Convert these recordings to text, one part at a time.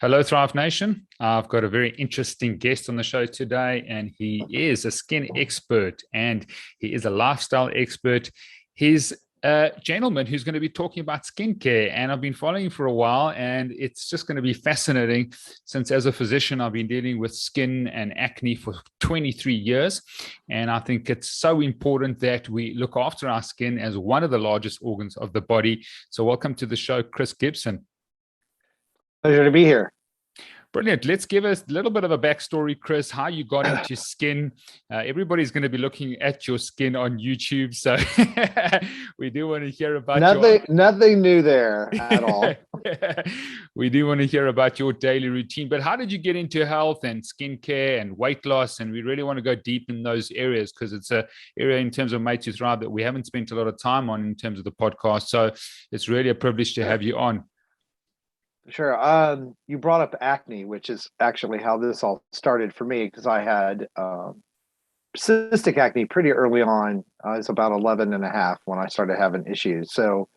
Hello, Thrive Nation. I've got a very interesting guest on the show today, and he is a skin expert and he is a lifestyle expert. He's a gentleman who's going to be talking about skincare, and I've been following him for a while, and it's just going to be fascinating since, as a physician, I've been dealing with skin and acne for 23 years. And I think it's so important that we look after our skin as one of the largest organs of the body. So, welcome to the show, Chris Gibson. Pleasure to be here. Brilliant. Let's give us a little bit of a backstory, Chris, how you got into skin. Everybody's going to be looking at your skin on YouTube. So we do want to hear about nothing new there at all. We do want to hear about your daily routine. But how did you get into health and skincare and weight loss? And we really want to go deep in those areas because it's an area in terms of Made to Thrive that we haven't spent a lot of time on in terms of the podcast. So it's really a privilege to have you on. Sure. You brought up acne, which is actually how this all started for me because I had cystic acne pretty early on. I was about 11 and a half when I started having issues. So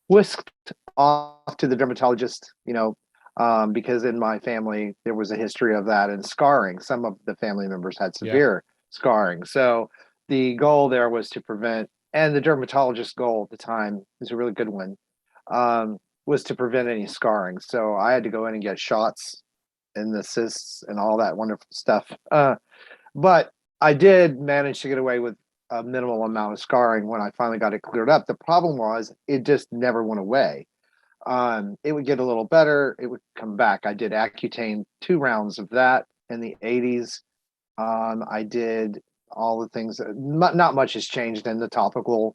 whisked off to the dermatologist, because in my family, there was a history of that and scarring. Some of the family members had severe scarring. So the goal there was to prevent, and the dermatologist's goal at the time is a really good one. Was to prevent any scarring. So I had to go in and get shots in the cysts and all that wonderful stuff. But I did manage to get away with a minimal amount of scarring when I finally got it cleared up. The problem was it just never went away. It would get a little better. It would come back. I did Accutane 2 rounds of that in the 80s. I did all the things. Not much has changed in the topical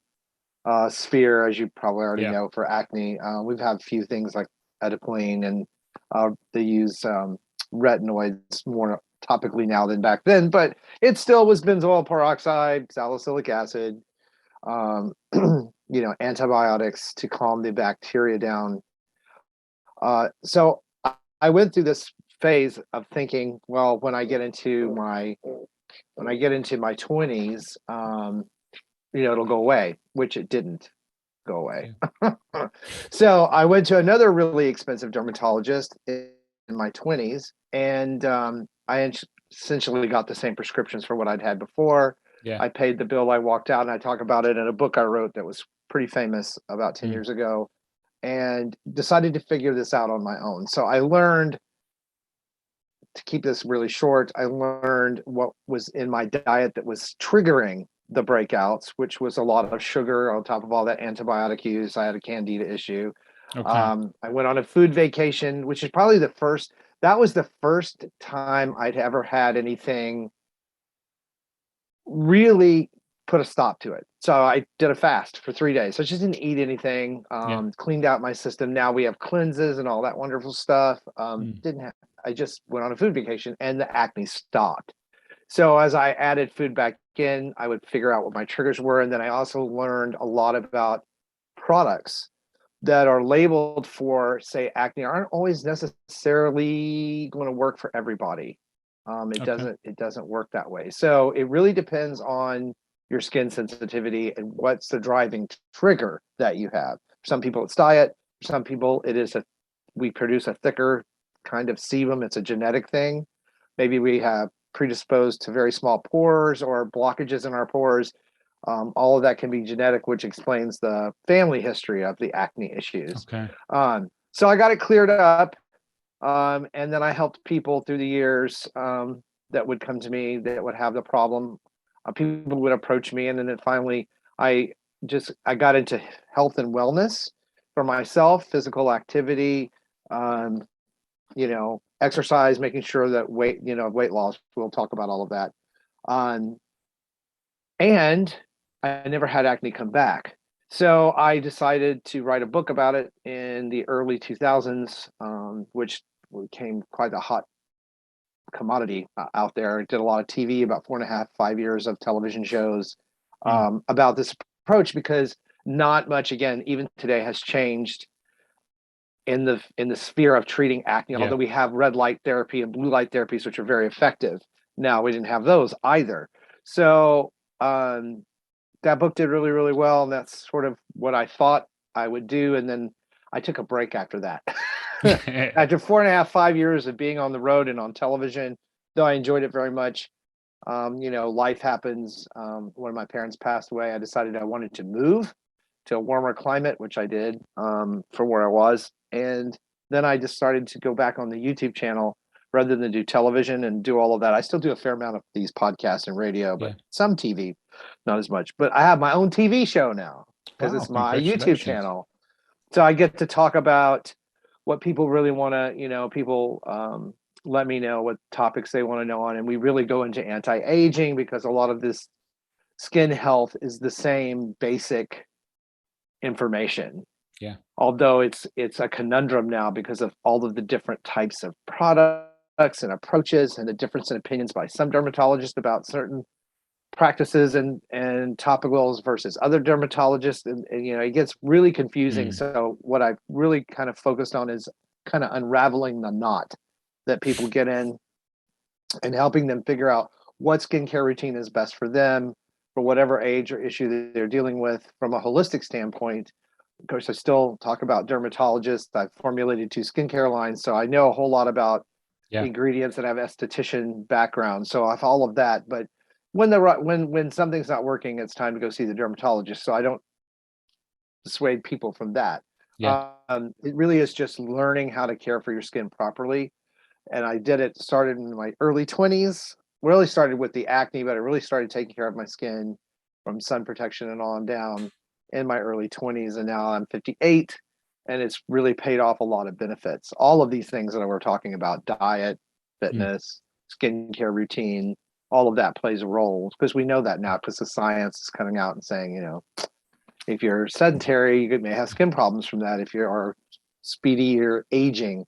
sphere, as you probably already know, for acne. We've had a few things like Adapalene, and they use retinoids more topically now than back then, but it still was benzoyl peroxide, salicylic acid, antibiotics to calm the bacteria down. So I went through this phase of thinking, well, when I get into my 20s, it'll go away, which it didn't go away. So I went to another really expensive dermatologist in my 20s, and I essentially got the same prescriptions for what I'd had before. I paid the bill, I walked out, and I talk about it in a book I wrote that was pretty famous about 10 years ago, and decided to figure this out on my own. So I learned, to keep this really short, I learned what was in my diet that was triggering the breakouts, which was a lot of sugar on top of all that antibiotic use. I had a candida issue. Okay. I went on a food vacation, which is probably that was the first time I'd ever had anything really put a stop to it. So I did a fast for 3 days. I just didn't eat anything, cleaned out my system. Now we have cleanses and all that wonderful stuff. I just went on a food vacation and the acne stopped. So as I added food back in, I would figure out what my triggers were. And then I also learned a lot about products that are labeled for, say, acne aren't always necessarily going to work for everybody. It doesn't work that way. So it really depends on your skin sensitivity and what's the driving trigger that you have. For some people, it's diet. For some people, we produce a thicker kind of sebum. It's a genetic thing. Maybe we have predisposed to very small pores or blockages in our pores. All of that can be genetic, which explains the family history of the acne issues. So I got it cleared up, and then I helped people through the years that would come to me that would have the problem. People would approach me, and then finally I got into health and wellness for myself, physical activity, exercise, making sure that weight loss, we'll talk about all of that. And I never had acne come back. So I decided to write a book about it in the early 2000s, which became quite a hot commodity out there. I did a lot of TV, about 4.5, 5 years of television shows about this approach, because not much, again, even today, has changed in the sphere of treating acne, although we have red light therapy and blue light therapies, which are very effective. Now, we didn't have those either. So that book did really, really well. And that's sort of what I thought I would do. And then I took a break after that. After 4.5, 5 years of being on the road and on television, though I enjoyed it very much, life happens. When my parents passed away, I decided I wanted to move to a warmer climate, which I did from where I was. And then I just started to go back on the YouTube channel rather than do television and do all of that. I still do a fair amount of these podcasts and radio, but some TV, not as much. But I have my own TV show now because Wow, it's my YouTube congratulations. channel. So I get to talk about what people really want to, people let me know what topics they want to know on. And we really go into anti-aging because a lot of this skin health is the same basic information. Yeah. Although it's a conundrum now because of all of the different types of products and approaches and the difference in opinions by some dermatologists about certain practices and topicals versus other dermatologists. And it gets really confusing. So what I've really kind of focused on is kind of unraveling the knot that people get in and helping them figure out what skincare routine is best for them for whatever age or issue that they're dealing with from a holistic standpoint. Of course, I still talk about dermatologists. I've formulated 2 skincare lines, so I know a whole lot about ingredients and I have esthetician background. So I have all of that. But when something's not working, it's time to go see the dermatologist. So I don't dissuade people from that. It really is just learning how to care for your skin properly. And I started in my early 20s. Really started with the acne, but I really started taking care of my skin from sun protection and on down in my early 20s. And now I'm 58, and it's really paid off a lot of benefits. All of these things that we're talking about, diet, fitness, skincare routine, all of that plays a role because we know that now because the science is coming out and saying, if you're sedentary, you may have skin problems from that. If you are speedy or aging,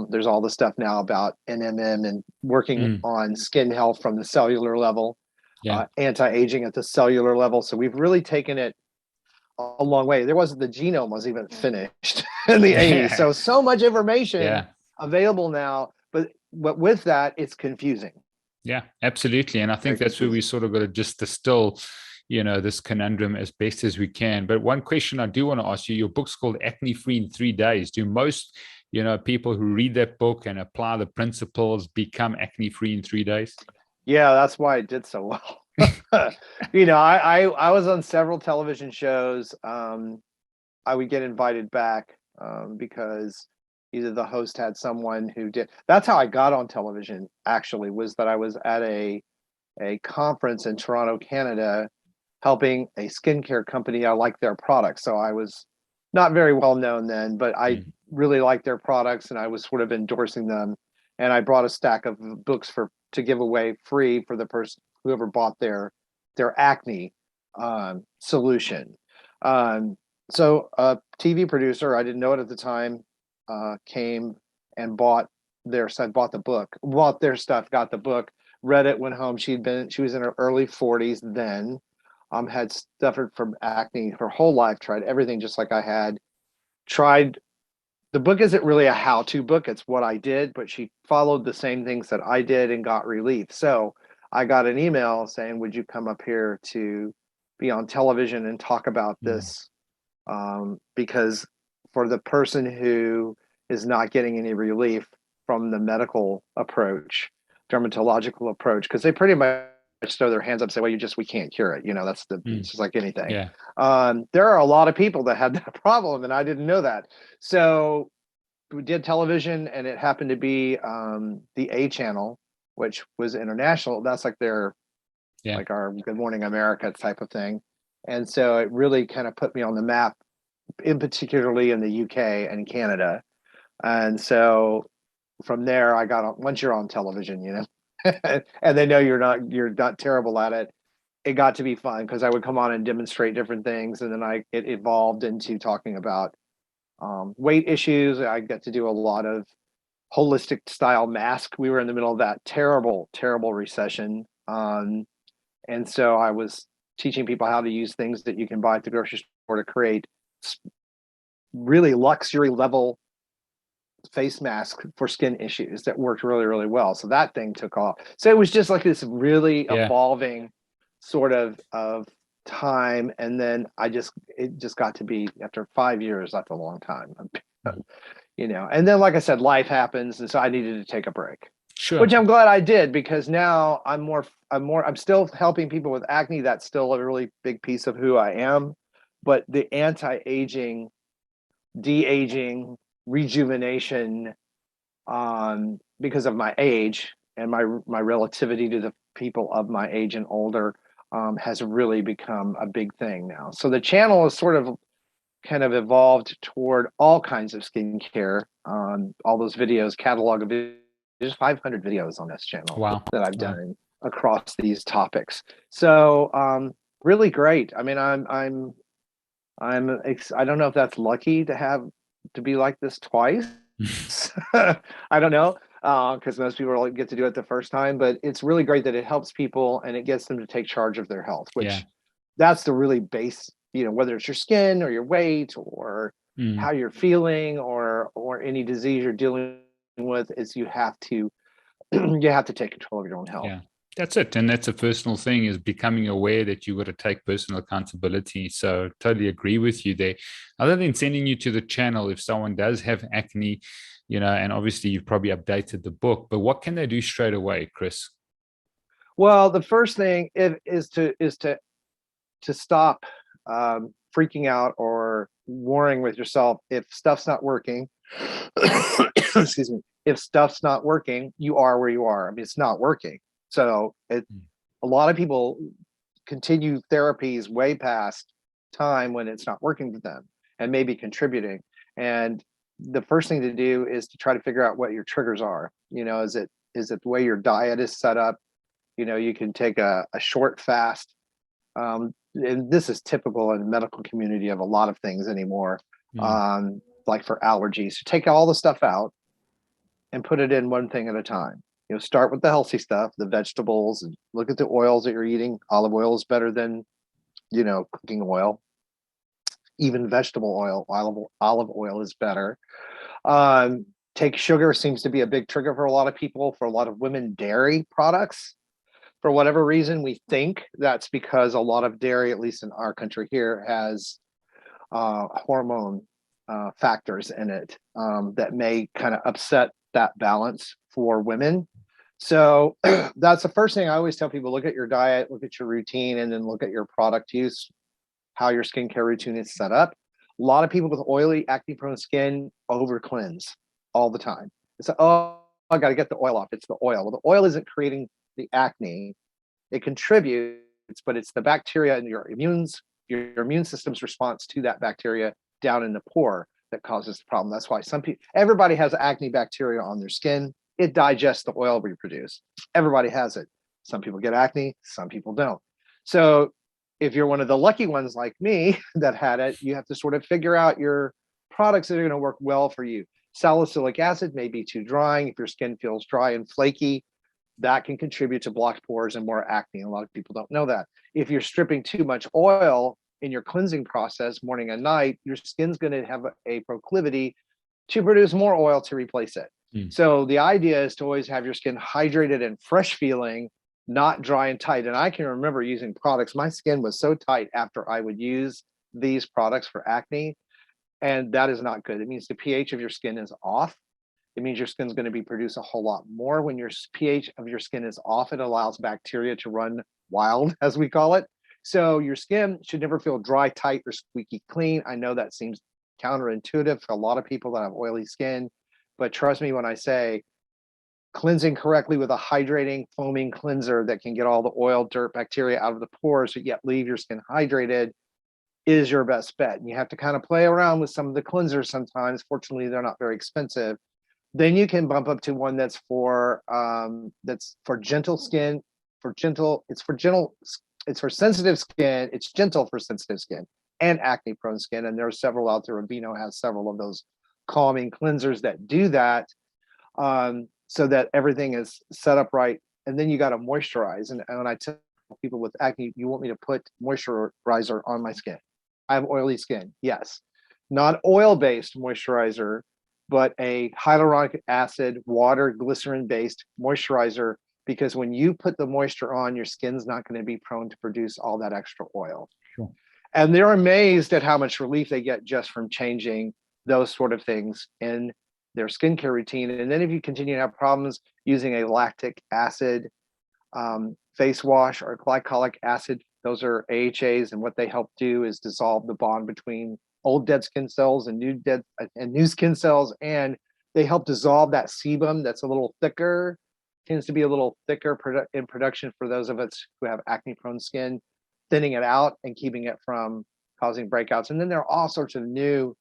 there's all the stuff now about NMN and working on skin health from the cellular level, anti-aging at the cellular level. So we've really taken it a long way. The genome wasn't even finished in the 80s. So much information available now, but with that, it's confusing. Yeah, absolutely. And I think that's where we sort of got to just distill, this conundrum as best as we can. But one question I do want to ask you, your book's called Acne Free in 3 Days. Do most, people who read that book and apply the principles become acne free in 3 days? Yeah, that's why it did so well. I was on several television shows. I would get invited back because either the host had someone who did. That's how I got on television, actually, was that I was at a conference in Toronto, Canada, helping a skincare company. I liked their products. So I was not very well known then, but I really liked their products and I was sort of endorsing them. And I brought a stack of books to give away free for the person whoever bought their acne solution. So a TV producer, I didn't know it at the time, came and bought their stuff, bought their stuff, got the book, read it, went home. She was in her early 40s then, had suffered from acne her whole life, tried everything just like I had. The book isn't really a how-to book, it's what I did, but she followed the same things that I did and got relief. So I got an email saying, would you come up here to be on television and talk about this? Because for the person who is not getting any relief from the medical approach, dermatological approach, because they pretty much throw their hands up and say, well, we can't cure it. It's just like anything. There are a lot of people that had that problem and I didn't know that. So we did television and it happened to be the A channel, which was international. That's like like our Good Morning America type of thing. And so it really kind of put me on the map, particularly in the UK and Canada. And so from there, I got on, once you're on television, and they know you're not terrible at it. It got to be fun because I would come on and demonstrate different things. And then it evolved into talking about weight issues. I got to do a lot of holistic style mask. We were in the middle of that terrible, terrible recession. And so I was teaching people how to use things that you can buy at the grocery store to create really luxury level face mask for skin issues that worked really, really well. So that thing took off. So it was just like this really evolving sort of time, and then it just got to be, after 5 years, that's a long time. And then, like I said, life happens, and so I needed to take a break, Sure. which I'm glad I did, because now I'm still helping people with acne. That's still a really big piece of who I am, but the anti-aging, de-aging, rejuvenation, because of my age and my relativity to the people of my age and older, has really become a big thing now. So the channel is sort of kind of evolved toward all kinds of skincare. All those videos, catalog of videos, there's 500 videos on this channel Wow. that I've Wow. done across these topics. So really great. I mean, I don't know if that's lucky to be like this twice. I don't know, because most people only get to do it the first time, but it's really great that it helps people and it gets them to take charge of their health, Yeah. which that's the really base, whether it's your skin or your weight or Mm. how you're feeling or any disease you're dealing with, is you have to you have to take control of your own health. Yeah. That's it. And that's a personal thing, is becoming aware that you got to take personal accountability. So totally agree with you there. Other than sending you to the channel, if someone does have acne, and obviously you've probably updated the book, but what can they do straight away, Chris? Well, the first thing is to stop freaking out or worrying with yourself if stuff's not working. Excuse me. If stuff's not working, you are where you are. I mean, it's not working. So a lot of people continue therapies way past time when it's not working for them and maybe contributing. And the first thing to do is to try to figure out what your triggers are. Is it the way your diet is set up? You can take a short fast. And this is typical in the medical community of a lot of things anymore. Mm. Like for allergies, so take all the stuff out and put it in one thing at a time. Start with the healthy stuff, the vegetables, and look at the oils that you're eating. Olive oil is better than, cooking oil. Even vegetable oil, olive oil is better. Take sugar, seems to be a big trigger for a lot of people. For a lot of women, dairy products, for whatever reason, we think that's because a lot of dairy, at least in our country here, has hormone factors in it that may kind of upset that balance for women. So that's the first thing I always tell people: look at your diet, look at your routine, and then look at your product use, how your skincare routine is set up. A lot of people with oily, acne-prone skin over cleanse all the time. It's like, oh, I got to get the oil off. It's the oil. Well, the oil isn't creating the acne. It contributes, but it's the bacteria in your immune system's response to that bacteria down in the pore that causes the problem. That's why everybody has acne bacteria on their skin. It digests the oil we produce. Everybody has it. Some people get acne, some people don't. So if you're one of the lucky ones like me that had it, you have to sort of figure out your products that are going to work well for you. Salicylic acid may be too drying. If your skin feels dry and flaky, that can contribute to blocked pores and more acne. A lot of people don't know that. If you're stripping too much oil in your cleansing process morning and night, your skin's going to have a proclivity to produce more oil to replace it. Mm. So the idea is to always have your skin hydrated and fresh feeling, not dry and tight. And I can remember using products. My skin was so tight after I would use these products for acne, and that is not good. It means the pH of your skin is off. It means your skin's going to be produce a whole lot more. When your pH of your skin is off, it allows bacteria to run wild, as we call it. So your skin should never feel dry, tight, or squeaky clean. I know that seems counterintuitive for a lot of people that have oily skin, but trust me when I say cleansing correctly with a hydrating, foaming cleanser that can get all the oil, dirt, bacteria out of the pores, but yet leave your skin hydrated, is your best bet. And you have to kind of play around with some of the cleansers sometimes. Fortunately, they're not very expensive. Then you can bump up to one that's for gentle skin, it's for sensitive skin, it's gentle for sensitive skin and acne prone skin. And there are several out there. Rubino has several of those calming cleansers that do that, so that everything is set up right. And then you got to moisturize. And when I tell people with acne, you want me to put moisturizer on my skin? I have oily skin. Yes. Not oil-based moisturizer, but a hyaluronic acid, water, glycerin-based moisturizer, because when you put the moisture on, your skin's not going to be prone to produce all that extra oil. Sure. And they're amazed at how much relief they get just from changing those sort of things in their skincare routine. And then if you continue to have problems using a lactic acid face wash or glycolic acid, those are AHAs, and what they help do is dissolve the bond between old dead skin cells and new skin cells, and they help dissolve that sebum that's a little thicker, tends to be a little thicker in production for those of us who have acne prone skin, thinning it out and keeping it from causing breakouts. And then there are all sorts of new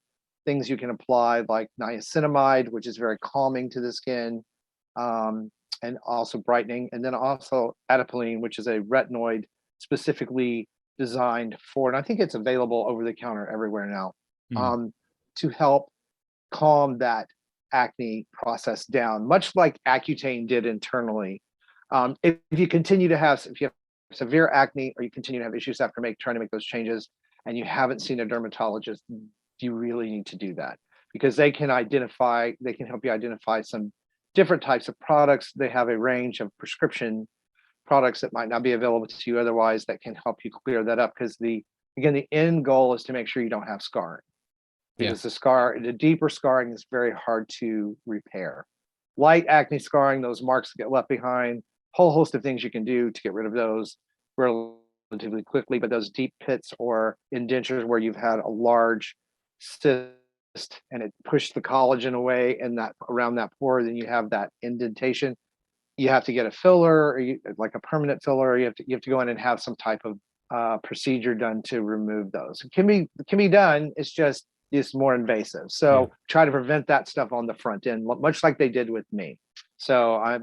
things you can apply, like niacinamide, which is very calming to the skin, and also brightening. And then also adapalene, which is a retinoid specifically designed for, and I think it's available over the counter everywhere now, to help calm that acne process down, much like Accutane did internally. If you continue to have, if you have severe acne or you continue to have issues after trying to make those changes and you haven't seen a dermatologist, you really need to do that, because they can help you identify some different types of products. They have a range of prescription products that might not be available to you otherwise that can help you clear that up, because the end goal is to make sure you don't have scarring, because the deeper scarring is very hard to repair. Light acne scarring, those marks get left behind, whole host of things you can do to get rid of those relatively quickly. But those deep pits or indentures where you've had a large cyst and it pushed the collagen away and that around that pore, then you have that indentation. You have to get a filler, or like a permanent filler, or you have to go in and have some type of procedure done to remove those. It can be done. It's more invasive. So try to prevent that stuff on the front end, much like they did with me. So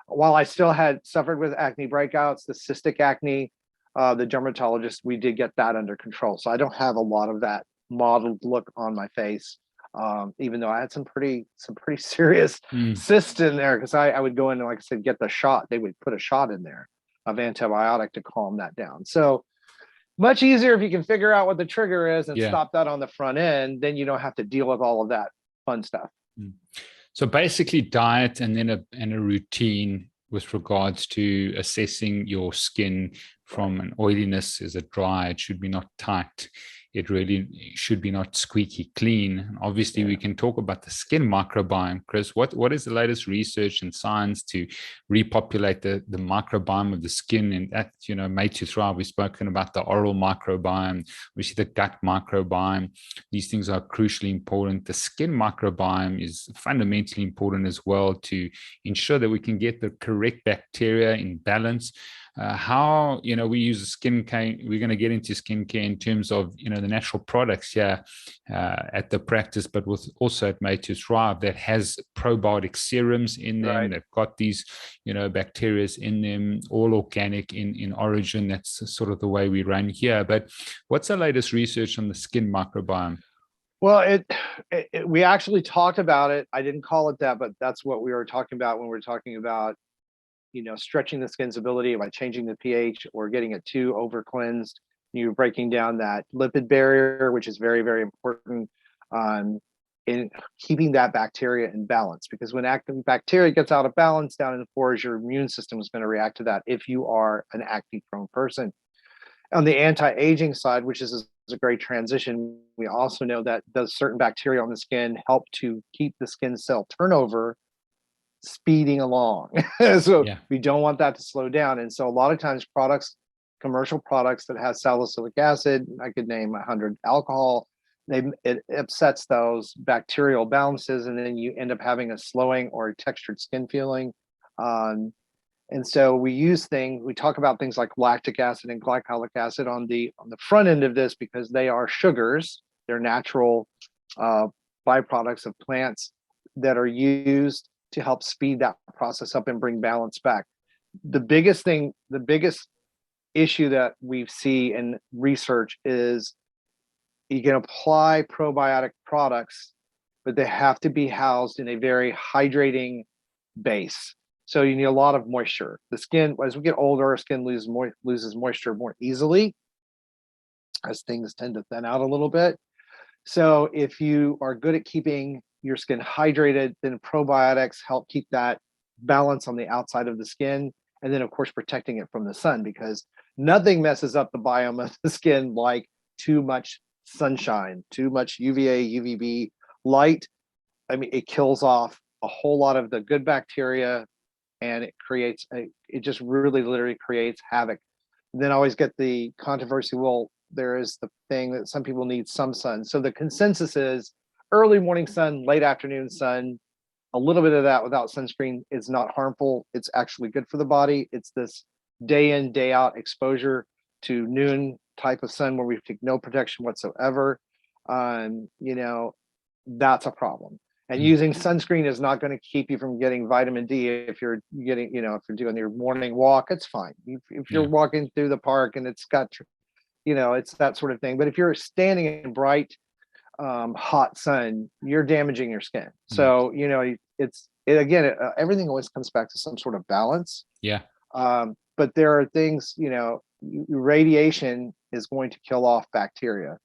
while I still had suffered with acne breakouts, the cystic acne, the dermatologist, we did get that under control. So I don't have a lot of that mottled look on my face, even though I had some pretty serious cysts in there, because I would go in and, like I said, get the shot. They would put a shot in there of antibiotic to calm that down. So much easier if you can figure out what the trigger is and stop that on the front end. Then you don't have to deal with all of that fun stuff. So basically diet and then a routine with regards to assessing your skin from an oiliness. Is it dry? It should be not tight. It really should be not squeaky clean. Obviously, we can talk about the skin microbiome. Chris, what is the latest research and science to repopulate the microbiome of the skin? And that, Made to Thrive, we've spoken about the oral microbiome, obviously the gut microbiome. These things are crucially important. The skin microbiome is fundamentally important as well to ensure that we can get the correct bacteria in balance. How we use a skin care. We're going to get into skin care in terms of the natural products here at the practice, but with also at Made to Thrive that has probiotic serums in them. Right. They've got these bacteria in them, all organic in origin. That's sort of the way we run here. But what's the latest research on the skin microbiome? Well, we actually talked about it. I didn't call it that, but that's what we were talking about when we were talking about stretching the skin's ability by changing the pH or getting it too over cleansed. You're breaking down that lipid barrier, which is very, very important in keeping that bacteria in balance. Because when active bacteria gets out of balance down in the pores, your immune system is going to react to that if you are an acne-prone person. On the anti-aging side, which is a great transition, we also know that those certain bacteria on the skin help to keep the skin cell turnover speeding along. So we don't want that to slow down. And so a lot of times commercial products that have salicylic acid, I could name 100 alcohol, it upsets those bacterial balances, and then you end up having a slowing or a textured skin feeling. And so we talk about things like lactic acid and glycolic acid on the front end of this, because they are sugars. They're natural byproducts of plants that are used to help speed that process up and bring balance back. The biggest issue that we see in research is you can apply probiotic products, but they have to be housed in a very hydrating base. So you need a lot of moisture. The skin, as we get older, our skin loses moisture more easily as things tend to thin out a little bit. So if you are good at keeping your skin hydrated, then probiotics help keep that balance on the outside of the skin, and then of course protecting it from the sun, because nothing messes up the biome of the skin like too much sunshine, too much UVA, UVB light. I mean, it kills off a whole lot of the good bacteria, and it just really literally creates havoc. And then I always get the controversy, well, there is the thing that some people need some sun. So the consensus is early morning sun, late afternoon sun, a little bit of that without sunscreen is not harmful. It's actually good for the body. It's this day in, day out exposure to noon type of sun where we take no protection whatsoever. You know, that's a problem. And using sunscreen is not going to keep you from getting vitamin D if you're getting, if you're doing your morning walk, it's fine. If you're walking through the park and it's got, it's that sort of thing. But if you're standing in bright, hot sun, you're damaging your skin. So, everything always comes back to some sort of balance. Yeah. But there are things, radiation is going to kill off bacteria.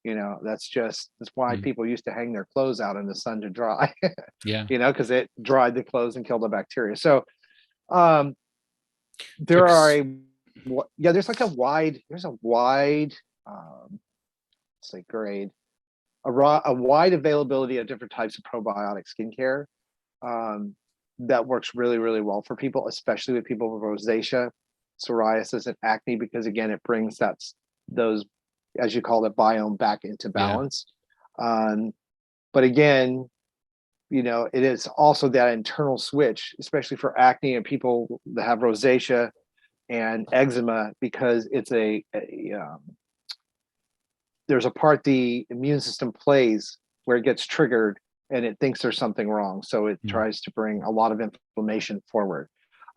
That's why people used to hang their clothes out in the sun to dry. Yeah. Because it dried the clothes and killed the bacteria. So there's a wide grade, a wide availability of different types of probiotic skincare that works really, really well for people, especially with people with rosacea, psoriasis, and acne, because again, it brings those, as you call it, biome back into balance. But again, it is also that internal switch, especially for acne and people that have rosacea and eczema, because it's there's a part the immune system plays where it gets triggered and it thinks there's something wrong. So it tries to bring a lot of inflammation forward.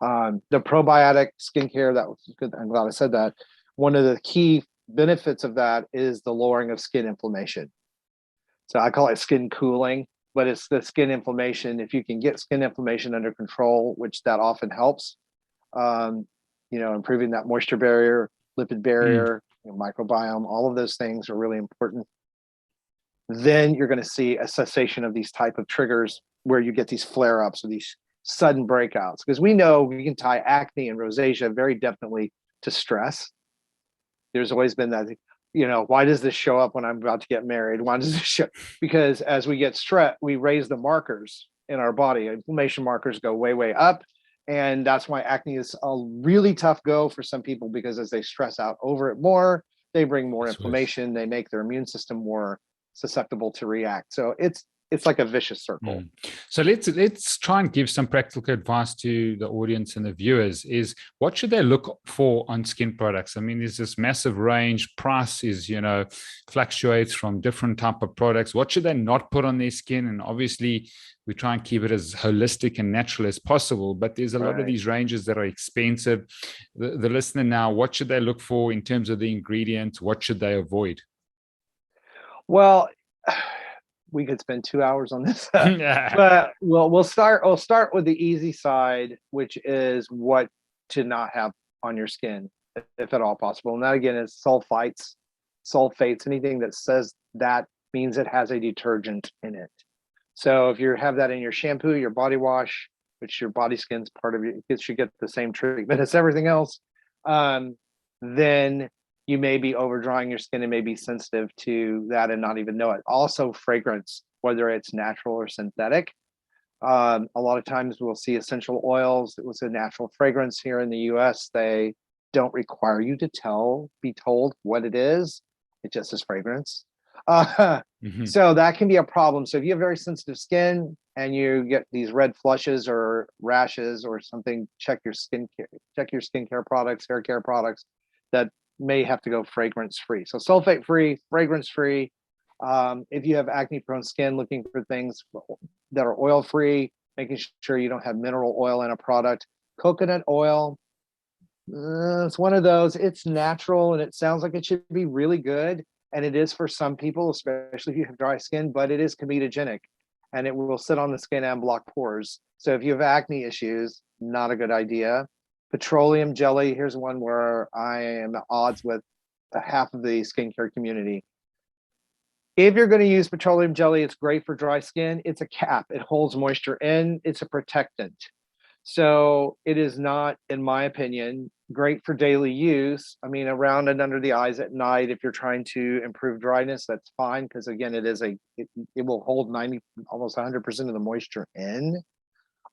The probiotic skincare, that was good. I'm glad I said that. One of the key benefits of that is the lowering of skin inflammation. So I call it skin cooling, but it's the skin inflammation. If you can get skin inflammation under control, which that often helps, improving that moisture barrier, lipid barrier, microbiome, all of those things are really important. Then you're going to see a cessation of these type of triggers where you get these flare-ups or these sudden breakouts, because we know we can tie acne and rosacea very definitely to stress. There's always been that, why does this show up when I'm about to get married? Why does this show? Because as we get stressed, we raise the markers in our body. Inflammation markers go way, way up. And that's why acne is a really tough go for some people, because as they stress out over it more, they bring more inflammation. They make their immune system more susceptible to react. So it's like a vicious circle. So let's try and give some practical advice to the audience and the viewers. Is what should they look for on skin products? I mean, there's this massive range. Price is, fluctuates from different type of products. What should they not put on their skin? And obviously, we try and keep it as holistic and natural as possible. But there's a lot of these ranges that are expensive. The listener now, what should they look for in terms of the ingredients? What should they avoid? Well, we could spend 2 hours on this, but we'll start with the easy side, which is what to not have on your skin, if at all possible. And that again is sulfates, anything that says that means it has a detergent in it. So if you have that in your shampoo, your body wash, which your body skin's part of it should get the same treatment as everything else, then you may be over drying your skin and may be sensitive to that and not even know it. Also, fragrance, whether it's natural or synthetic. A lot of times we'll see essential oils. It was a natural fragrance here in the US. They don't require you to be told what it is. It just is fragrance. So that can be a problem. So if you have very sensitive skin and you get these red flushes or rashes or something, check your skincare products, hair care products that may have to go fragrance free. So sulfate free, fragrance free. If you have acne prone skin, looking for things that are oil free, making sure you don't have mineral oil in a product. Coconut oil, it's one of those. It's natural and it sounds like it should be really good. And it is for some people, especially if you have dry skin, but it is comedogenic and it will sit on the skin and block pores. So if you have acne issues, not a good idea. Petroleum jelly, here's one where I am at odds with half of the skincare community. If you're going to use petroleum jelly, it's great for dry skin. It's a cap. It holds moisture in. It's a protectant. So it is not, in my opinion, great for daily use. I mean, around and under the eyes at night, if you're trying to improve dryness, that's fine. Because again, it will hold 90, almost 100% of the moisture in.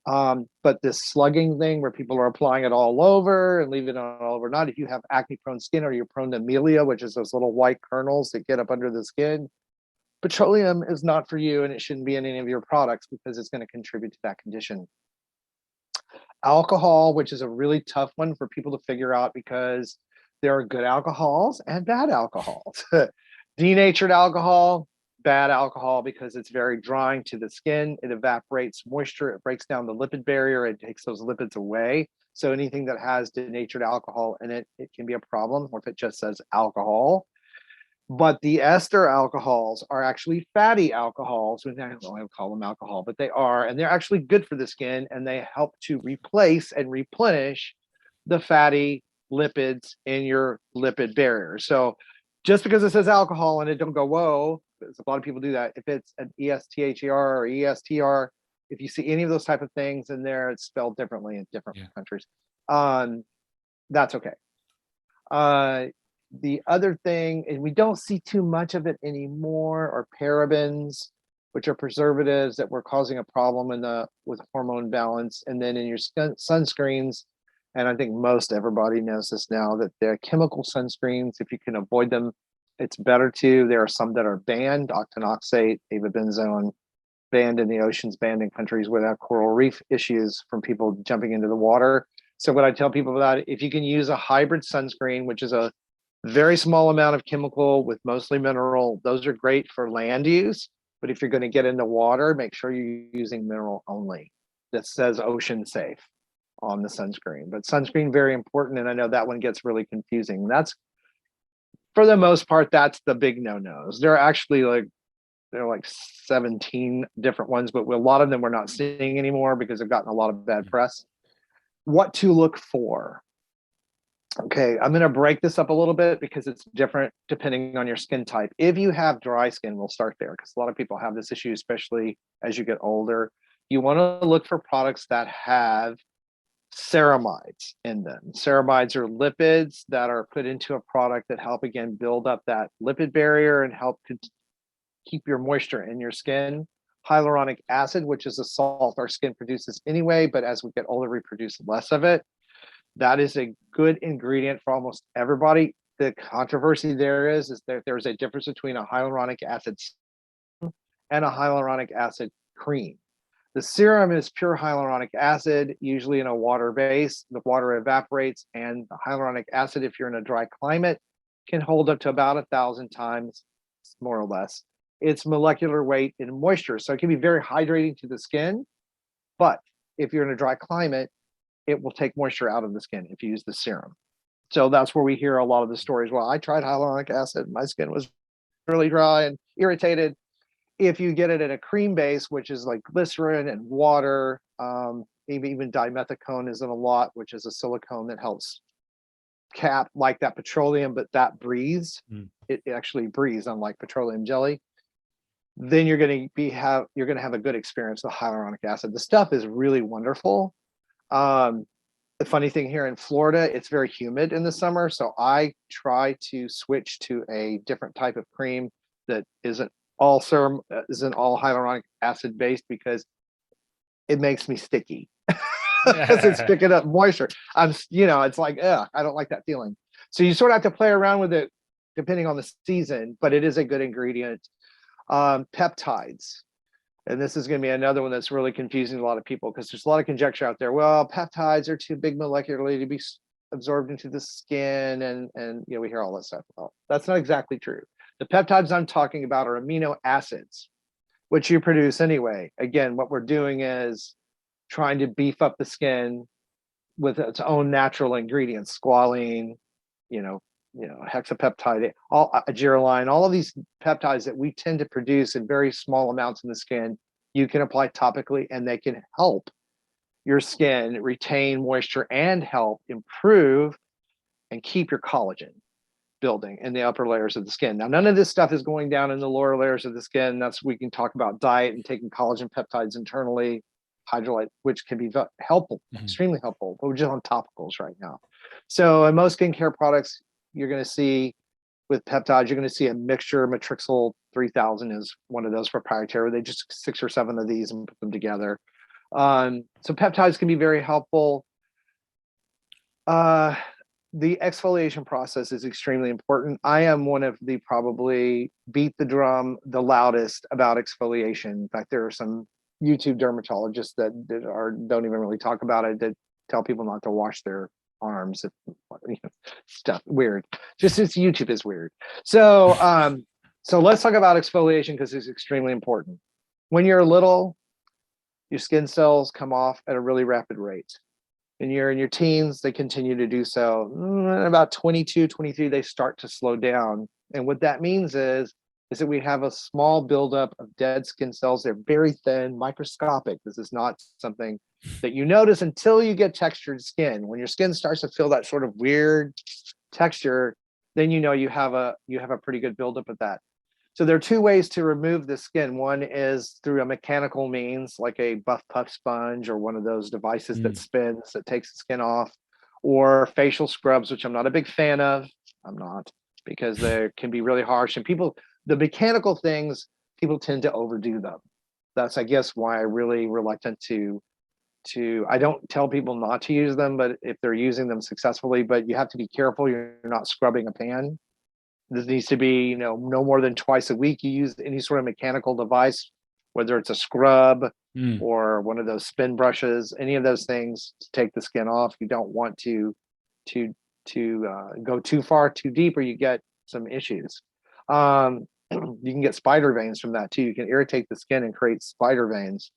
But this slugging thing where people are applying it all over and leaving it on all overnight, if you have acne prone skin or you're prone to amelia, which is those little white kernels that get up under the skin, petroleum is not for you, and it shouldn't be in any of your products because it's going to contribute to that condition. Alcohol, which is a really tough one for people to figure out because there are good alcohols and bad alcohols. Denatured alcohol, bad alcohol because it's very drying to the skin. It evaporates moisture. It breaks down the lipid barrier. It takes those lipids away. So anything that has denatured alcohol in it, it can be a problem, or if it just says alcohol. But the ester alcohols are actually fatty alcohols. I don't know, I would call them alcohol, but they are, and they're actually good for the skin, and they help to replace and replenish the fatty lipids in your lipid barrier. So just because it says alcohol and it don't go, whoa, because a lot of people do that. If it's an ESTHER or ESTR, if you see any of those type of things in there, it's spelled differently in different countries. That's okay. The other thing, and we don't see too much of it anymore, are parabens, which are preservatives that were causing a problem with hormone balance. And then in your sunscreens, and I think most everybody knows this now, that they're chemical sunscreens. If you can avoid them, it's better to. There are some that are banned, octinoxate, avobenzone, banned in the oceans, banned in countries where there are coral reef issues from people jumping into the water. So what I tell people about it, if you can use a hybrid sunscreen, which is a very small amount of chemical with mostly mineral, those are great for land use. But if you're going to get into water, make sure you're using mineral only. That says ocean safe on the sunscreen. But sunscreen, very important. And I know that one gets really confusing. That's, for the most part, that's the big no-nos. There are like 17 different ones, but a lot of them we're not seeing anymore because they've gotten a lot of bad press. What to look for? Okay, I'm going to break this up a little bit because it's different depending on your skin type. If you have dry skin, we'll start there because a lot of people have this issue, especially as you get older. You want to look for products that have ceramides in them. Ceramides are lipids that are put into a product that help, again, build up that lipid barrier and help keep your moisture in your skin. Hyaluronic acid, which is a salt our skin produces anyway, but as we get older, we produce less of it. That is a good ingredient for almost everybody. The controversy there is that there's a difference between a hyaluronic acid and a hyaluronic acid cream. The serum is pure hyaluronic acid, usually in a water base. The water evaporates, and the hyaluronic acid, if you're in a dry climate, can hold up to about 1,000 times, more or less, its molecular weight in moisture. So it can be very hydrating to the skin, but if you're in a dry climate, it will take moisture out of the skin if you use the serum. So that's where we hear a lot of the stories. Well, I tried hyaluronic acid. My skin was really dry and irritated. If you get it in a cream base, which is like glycerin and water, even dimethicone is in a lot, which is a silicone that helps cap like that petroleum, but that breathes. It actually breathes, unlike petroleum jelly. Then you're going to have a good experience with hyaluronic acid. The stuff is really wonderful. The funny thing here in Florida, it's very humid in the summer. So I try to switch to a different type of cream that isn't all serum, isn't all hyaluronic acid based, because it makes me sticky because it's picking up moisture. It's like, I don't like that feeling. So you sort of have to play around with it depending on the season, but it is a good ingredient. Peptides. And this is going to be another one that's really confusing to a lot of people because there's a lot of conjecture out there. Well, peptides are too big molecularly to be absorbed into the skin, and we hear all that stuff. Well, that's not exactly true. The peptides I'm talking about are amino acids, which you produce anyway. Again, what we're doing is trying to beef up the skin with its own natural ingredients, squalene, hexapeptide, agirreline, all of these peptides that we tend to produce in very small amounts in the skin, you can apply topically, and they can help your skin retain moisture and help improve and keep your collagen building in the upper layers of the skin. Now, none of this stuff is going down in the lower layers of the skin. We can talk about diet and taking collagen peptides internally. hydrolyte, which can be helpful, Mhm. extremely helpful, but we're just on topicals right now. So in most skincare products, you're going to see with peptides, you're going to see a mixture. Matrixyl 3000 is one of those proprietary. They just 6 or 7 of these and put them together. So peptides can be very helpful. The exfoliation process is extremely important. I am one of the probably beat the drum the loudest about exfoliation. In fact, there are some YouTube dermatologists that don't even really talk about it, that tell people not to wash their arms. Stuff weird. Just it's YouTube is weird. So let's talk about exfoliation because it's extremely important. When you're little, your skin cells come off at a really rapid rate. And you're in your teens, they continue to do so. About 22, 23, they start to slow down. And what that means is that we have a small buildup of dead skin cells. They're very thin, microscopic. This is not something that you notice until you get textured skin. When your skin starts to feel that sort of weird texture, then you know you have a pretty good buildup of that. So there are 2 ways to remove the skin. One is through a mechanical means, like a buff puff sponge or one of those devices that spins, that takes the skin off, or facial scrubs, which I'm not a big fan of. I'm not, because they can be really harsh. And the mechanical things, people tend to overdo them. That's, I guess, why I'm really reluctant I don't tell people not to use them, but if they're using them successfully, but you have to be careful. You're not scrubbing a pan. This needs to be, no more than twice a week. You use any sort of mechanical device, whether it's a scrub or one of those spin brushes, any of those things to take the skin off. You don't want to go too far, too deep, or you get some issues. You can get spider veins from that too. You can irritate the skin and create spider veins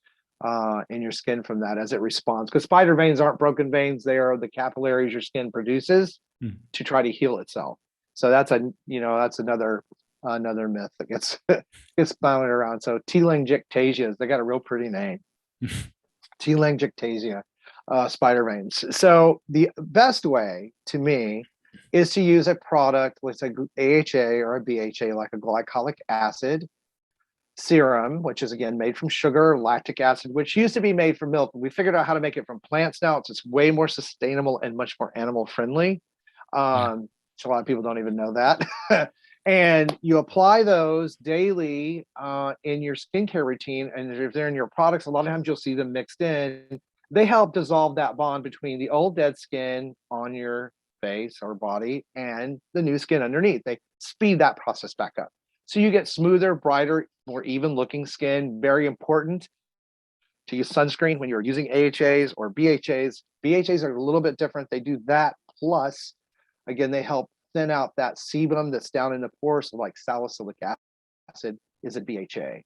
in your skin from that as it responds. Because spider veins aren't broken veins; they are the capillaries your skin produces to try to heal itself. So that's another myth that gets bounded around. So telangiectasias, they got a real pretty name. Telangiectasia, spider veins. So the best way to me is to use a product with a AHA or a BHA, like a glycolic acid serum, which is again made from sugar, lactic acid, which used to be made from milk. We figured out how to make it from plants now. It's just way more sustainable and much more animal friendly. So a lot of people don't even know that. And you apply those daily in your skincare routine. And if they're in your products, a lot of times you'll see them mixed in. They help dissolve that bond between the old dead skin on your face or body and the new skin underneath. They speed that process back up. So you get smoother, brighter, more even looking skin. Very important to use sunscreen when you're using AHAs or BHAs. BHAs are a little bit different. They do that plus, again, they help thin out that sebum that's down in the pores, so like salicylic acid is a BHA.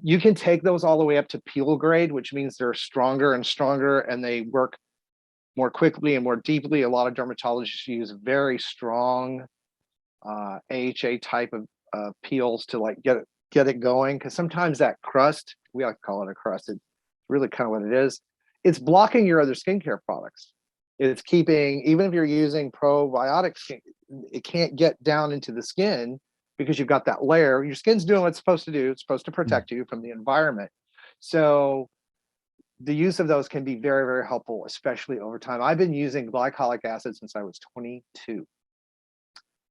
You can take those all the way up to peel grade, which means they're stronger and stronger, and they work more quickly and more deeply. A lot of dermatologists use very strong AHA type of peels to like get it going, because sometimes that crust, we like to call it a crust, it's really kind of what it is. It's blocking your other skincare products. It's keeping, even if you're using probiotics, it can't get down into the skin because you've got that layer. Your skin's doing what it's supposed to do. It's supposed to protect you from the environment. So the use of those can be very, very helpful, especially over time. I've been using glycolic acid since I was 22.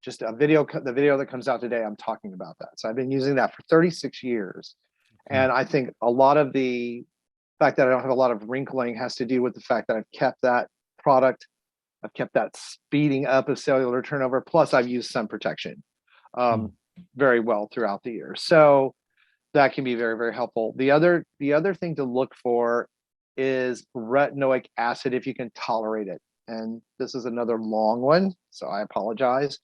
Just the video that comes out today, I'm talking about that. So I've been using that for 36 years. And I think a lot of the fact that I don't have a lot of wrinkling has to do with the fact that I've kept that product, I've kept that speeding up of cellular turnover, plus I've used sun protection very well throughout the year. So that can be very, very helpful. The other thing to look for is retinoic acid if you can tolerate it. And this is another long one, so I apologize.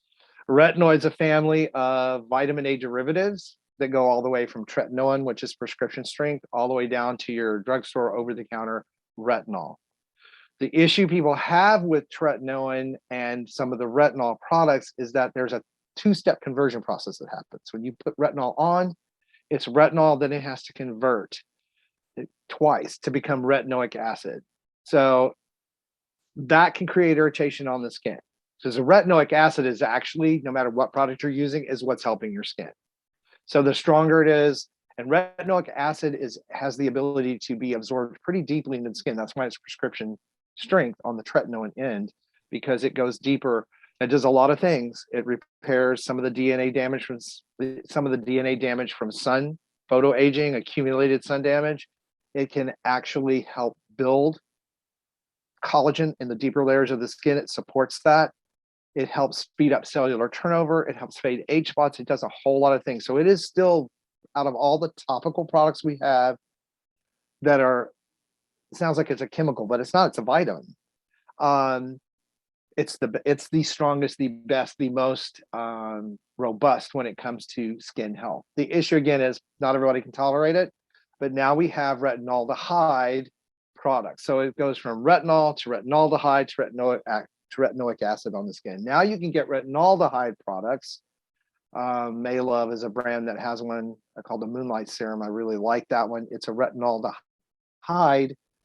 Retinoid's a family of vitamin A derivatives that go all the way from tretinoin, which is prescription strength, all the way down to your drugstore over-the-counter retinol. The issue people have with tretinoin and some of the retinol products is that there's a 2-step conversion process that happens. When you put retinol on, it's retinol, then it has to convert it twice to become retinoic acid. So that can create irritation on the skin. So the retinoic acid is actually, no matter what product you're using, is what's helping your skin. So the stronger it is, And retinoic acid has the ability to be absorbed pretty deeply into the skin. That's why it's prescription strength on the tretinoin end, because it goes deeper. It does a lot of things. It repairs some of the DNA damage from sun, photo aging, accumulated sun damage. It can actually help build collagen in the deeper layers of the skin. It supports that. It helps speed up cellular turnover. It helps fade age spots. It does a whole lot of things. So it is still, out of all the topical products we have that are, it sounds like it's a chemical, but it's not. It's a vitamin. It's the strongest, the best, the most robust when it comes to skin health. The issue again is not everybody can tolerate it, but now we have retinaldehyde products. So it goes from retinol to retinaldehyde to retinoic acid on the skin. Now you can get retinaldehyde products. Maylove is a brand that has one called the Moonlight Serum. I really like that one. It's a retinaldehyde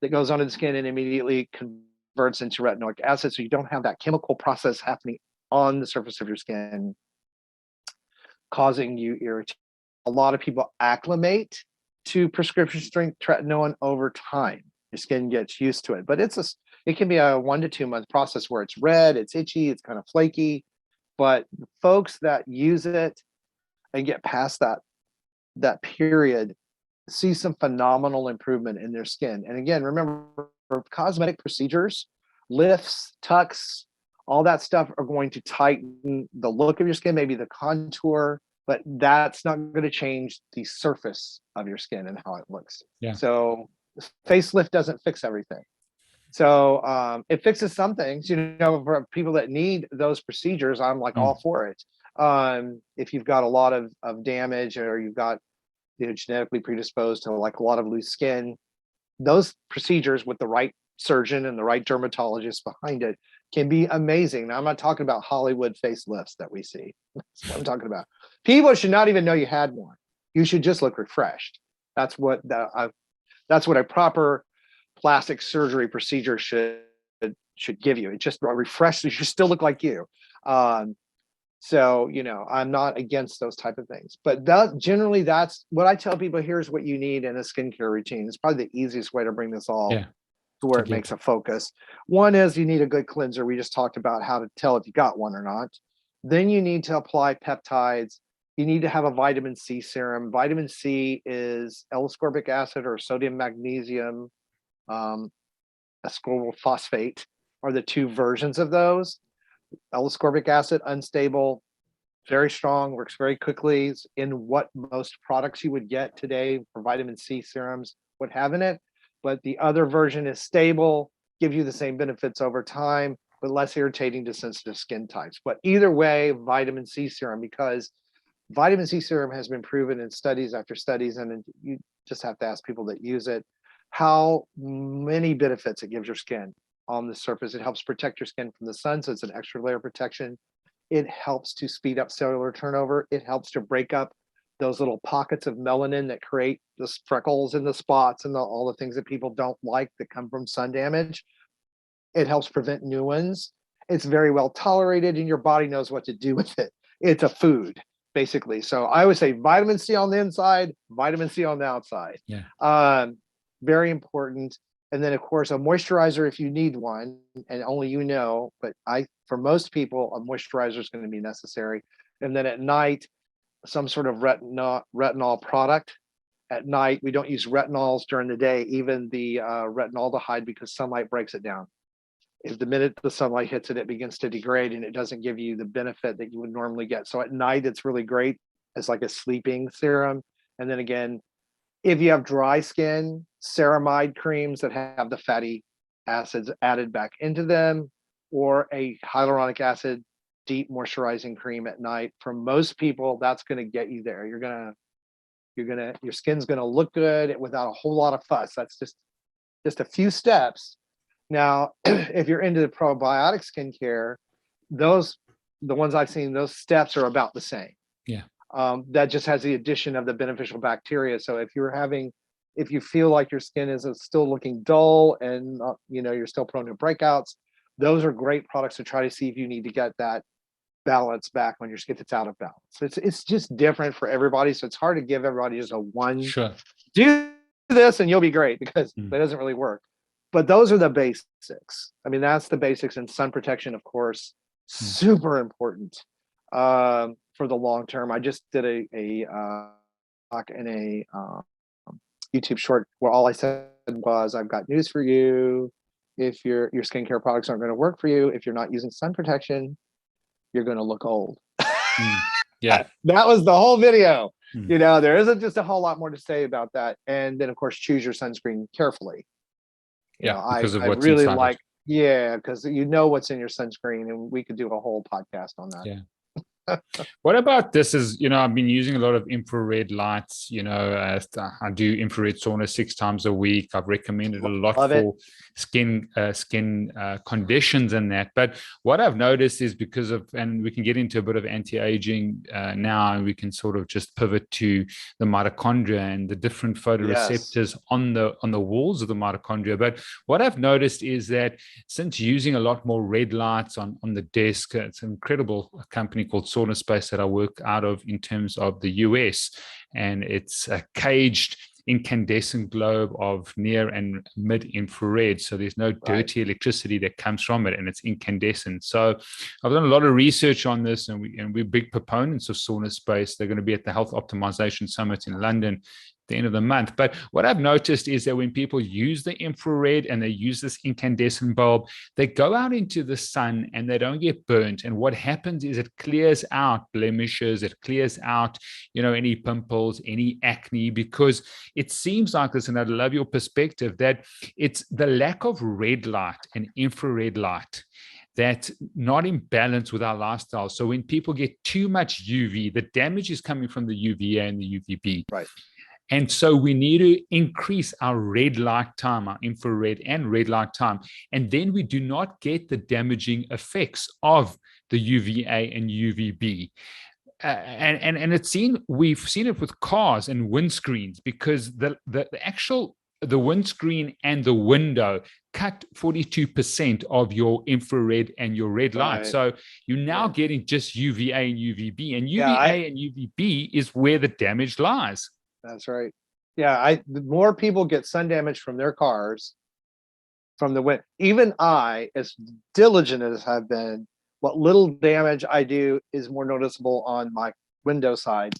that goes onto the skin and immediately converts into retinoic acid, so you don't have that chemical process happening on the surface of your skin causing you irritation. A lot of people acclimate to prescription strength tretinoin over time. Your skin gets used to it, but it can be a 1 to 2 month process where it's red, it's itchy, it's kind of flaky. But folks that use it and get past that period see some phenomenal improvement in their skin. And again, remember, for cosmetic procedures, lifts, tucks, all that stuff are going to tighten the look of your skin, maybe the contour, but that's not going to change the surface of your skin and how it looks. Yeah. So facelift doesn't fix everything. So it fixes some things, for people that need those procedures. I'm like all for it. If you've got a lot of damage, or you've got genetically predisposed to like a lot of loose skin, those procedures with the right surgeon and the right dermatologist behind it can be amazing. Now, I'm not talking about Hollywood facelifts that we see. That's what I'm talking about. People should not even know you had one. You should just look refreshed. That's what a proper plastic surgery procedure should give you. It just refreshes. You should still look like you. So, I'm not against those type of things, but generally that's what I tell people. Here's what you need in a skincare routine. It's probably the easiest way to bring this all to where it makes a focus. One is you need a good cleanser. We just talked about how to tell if you got one or not. Then you need to apply peptides. You need to have a vitamin C serum. Vitamin C is L-ascorbic acid or sodium magnesium ascorbyl phosphate are the two versions of those. L-ascorbic acid, unstable, very strong, works very quickly. It's in what most products you would get today for vitamin C serums would have in it. But the other version is stable, give you the same benefits over time, but less irritating to sensitive skin types. But either way, vitamin C serum, because vitamin C serum has been proven in studies after studies, and you just have to ask people that use it, how many benefits it gives your skin on the surface. It helps protect your skin from the sun, so it's an extra layer of protection. It helps to speed up cellular turnover. It helps to break up those little pockets of melanin that create the freckles and the spots and all the things that people don't like that come from sun damage. It helps prevent new ones. It's very well tolerated, and your body knows what to do with it. It's a food, basically. So I always say vitamin C on the inside, vitamin C on the outside. Yeah. Very important. And then, of course, a moisturizer if you need one, and only but for most people, a moisturizer is going to be necessary. And then at night, some sort of retinol product. At night, we don't use retinols during the day, even the retinaldehyde, because sunlight breaks it down. If the minute the sunlight hits it, it begins to degrade and it doesn't give you the benefit that you would normally get. So at night, it's really great as like a sleeping serum. And then again, if you have dry skin, ceramide creams that have the fatty acids added back into them, or a hyaluronic acid deep moisturizing cream at night. For most people, that's going to get you there. Your skin's going to look good without a whole lot of fuss. That's just a few steps. Now, if you're into the probiotic skincare, the ones I've seen, those steps are about the same. Yeah. That just has the addition of the beneficial bacteria. So if you feel like your skin is still looking dull and you're still prone to breakouts, those are great products to try to see if you need to get that balance back on your skin if it's out of balance. It's just different for everybody. So it's hard to give everybody just a one, Sure. do this and you'll be great, because Mm. that doesn't really work. But those are the basics. I mean, that's the basics. And sun protection, of course, super important for the long term. I just did a talk in a YouTube short where all I said was, I've got news for you. If your skincare products aren't going to work for you, if you're not using sun protection, you're going to look old. Yeah. That was the whole video. Mm. You know, there isn't just a whole lot more to say about that. And then, of course, choose your sunscreen carefully. You know, because of I what's really inside like, it. yeah, because you know what's in your sunscreen, and we could do a whole podcast on that. Yeah. What about this is, I've been using a lot of infrared lights, I do infrared sauna 6 times a week. I've recommended a lot Love it. for skin conditions and that. But what I've noticed is because of, and we can get into a bit of anti-aging now, and we can sort of just pivot to the mitochondria and the different photoreceptors on the walls of the mitochondria. But what I've noticed is that since using a lot more red lights on the desk, it's an incredible company called Sauna Space that I work out of in terms of the US, and it's a caged incandescent globe of near and mid infrared, so there's no dirty electricity that comes from it, and it's incandescent. So I've done a lot of research on this, and we're big proponents of Sauna Space. They're going to be at the Health Optimization Summit in London the end of the month. But what I've noticed is that when people use the infrared and they use this incandescent bulb, they go out into the sun and they don't get burnt. And what happens is it clears out blemishes, it clears out, any pimples, any acne, because it seems like this, and I love your perspective, that it's the lack of red light and infrared light that's not in balance with our lifestyle. So when people get too much UV, the damage is coming from the UVA and the UVB. Right. And so we need to increase our red light time, our infrared and red light time. And then we do not get the damaging effects of the UVA and UVB. And we've seen it with cars and windscreens, because the windscreen and the window cut 42% of your infrared and your red light. So you're now getting just UVA and UVB, and UVA and UVB is where the damage lies. That's right. Yeah, the more people get sun damage from their cars, from the wind. Even I, as diligent as I've been, what little damage I do is more noticeable on my window side,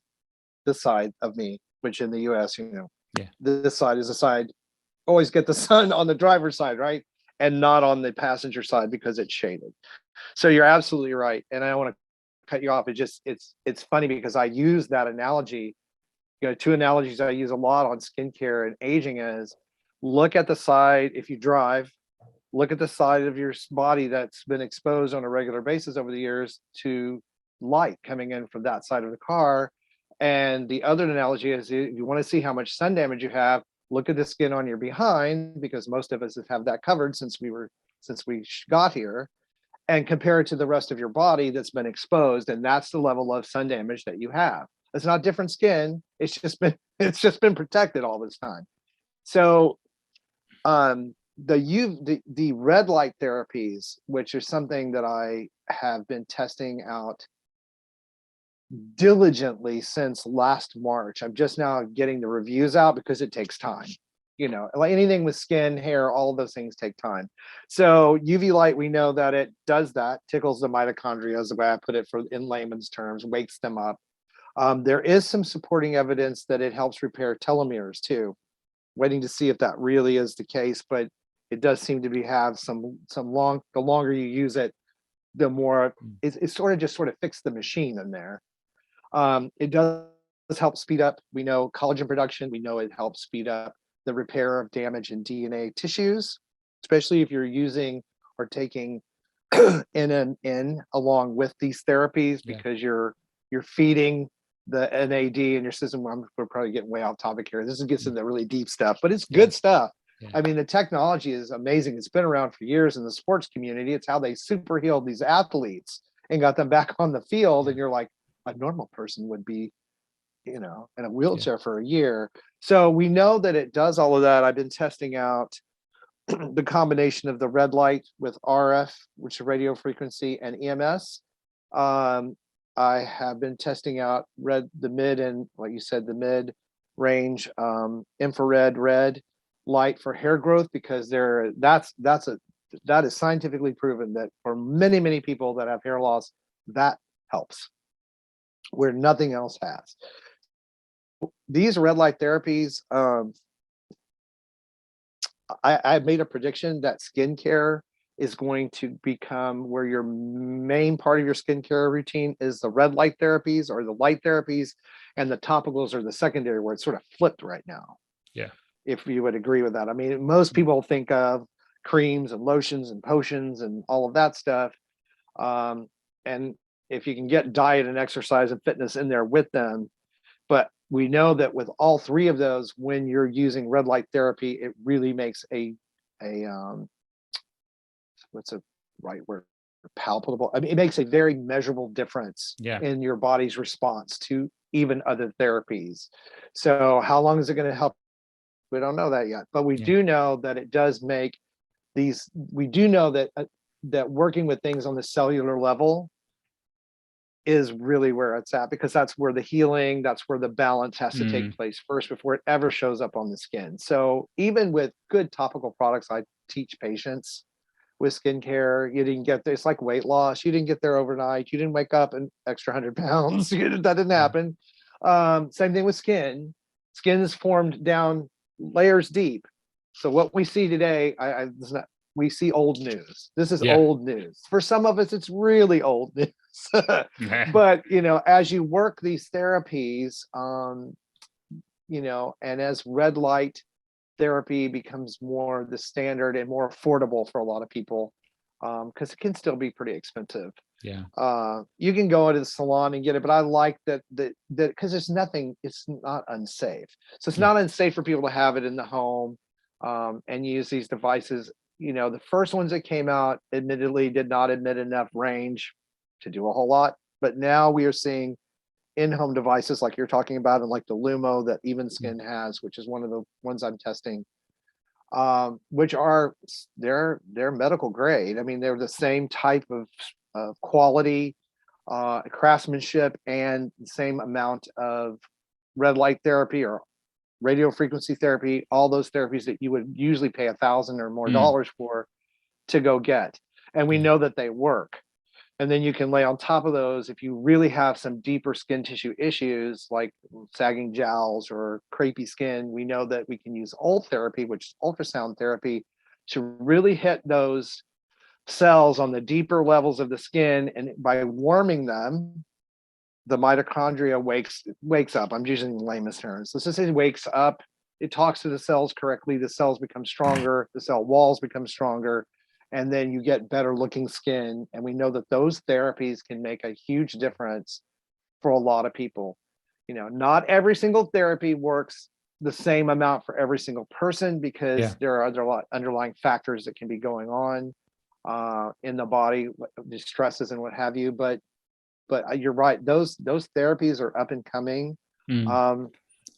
this side of me, which in the US, this side is the side, always get the sun on the driver's side, right? And not on the passenger side because it's shaded. So you're absolutely right. And I don't want to cut you off. It's funny because I use that analogy. 2 analogies I use a lot on skincare and aging is, look at the side, if you drive, look at the side of your body that's been exposed on a regular basis over the years to light coming in from that side of the car. And the other analogy is, if you want to see how much sun damage you have, look at the skin on your behind, because most of us have that covered since we got here, and compare it to the rest of your body that's been exposed. And that's the level of sun damage that you have. It's not different skin. It's just been protected all this time. So the red light therapies, which is something that I have been testing out diligently since last March. I'm just now getting the reviews out because it takes time. Like anything with skin, hair, all of those things take time. So UV light, we know that it does that, tickles the mitochondria, is the way I put it in layman's terms, wakes them up. There is some supporting evidence that it helps repair telomeres too. Waiting to see if that really is the case, but it does seem to have the longer you use it, the more it sort of fix the machine in there. It does help speed up. We know collagen production. We know it helps speed up the repair of damage in DNA tissues, especially if you're using or taking NMN along with these therapies, because you're feeding the NAD in your system. We're probably getting way off topic here. This gets into really deep stuff, but it's good stuff. Yeah. I mean, the technology is amazing. It's been around for years in the sports community. It's how they super healed these athletes and got them back on the field. And you're like, a normal person would be, in a wheelchair for a year. So we know that it does all of that. I've been testing out the combination of the red light with RF, which is radio frequency, and EMS. I have been testing out the mid and what you said, the mid range infrared red light for hair growth, because that is scientifically proven that for many people that have hair loss, that helps where nothing else has. These red light therapies, I've made a prediction that skincare is going to become where your main part of your skincare routine is the red light therapies or the light therapies, and the topicals are the secondary, where it's sort of flipped right now. Yeah. If you would agree with that. I mean, most people think of creams and lotions and potions and all of that stuff. And if you can get diet and exercise and fitness in there with them, but we know that with all three of those, when you're using red light therapy, it really makes a what's a right word, palpable, I mean, it makes a very measurable difference in your body's response to even other therapies. So how long is it going to help? We don't know that yet, but we do know that it does make these, we do know that that working with things on the cellular level is really where it's at, because that's where the healing, that's where the balance has to take place first before it ever shows up on the skin. So even with good topical products, I teach patients with skincare, you didn't get there. It's like weight loss. You didn't get there overnight. You didn't wake up an extra 100 pounds. That didn't happen. Same thing with skin. Skin is formed down layers deep. So what we see today, we see old news. This is old news. For some of us, it's really old news. But, you know, as you work these therapies, you know, and as red light therapy becomes more the standard and more affordable for a lot of people, because it can still be pretty expensive. You can go into the salon and get it, but I like that because there's nothing, it's not unsafe. So it's not unsafe for people to have it in the home and use these devices. You know, the first ones that came out admittedly did not admit enough range to do a whole lot, but now we are seeing in-home devices like you're talking about, and like the Lumo that Even Skin has, which is one of the ones I'm testing, which are they're medical grade. I mean, they're the same type of quality, craftsmanship, and the same amount of red light therapy or radio frequency therapy, all those therapies that you would usually pay $1,000 or more dollars for to go get. And we know that they work. And then you can lay on top of those, if you really have some deeper skin tissue issues like sagging jowls or crepey skin, we know that we can use ULT therapy, which is ultrasound therapy, to really hit those cells on the deeper levels of the skin. And by warming them, the mitochondria wakes up. I'm using layman's terms. Let's just say it wakes up. It talks to the cells correctly. The cells become stronger. The cell walls become stronger. And then you get better looking skin. And we know that those therapies can make a huge difference for a lot of people. You know, not every single therapy works the same amount for every single person, because there are other underlying factors that can be going on in the body, the stresses and what have you. But you're right. Those therapies are up and coming.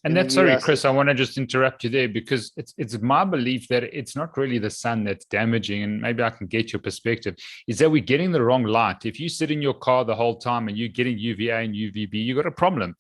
And that's, sorry, Chris, I want to just interrupt you there, because it's my belief that it's not really the sun that's damaging, and maybe I can get your perspective, is that we're getting the wrong light. If you sit in your car the whole time and you're getting UVA and UVB, you got a problem.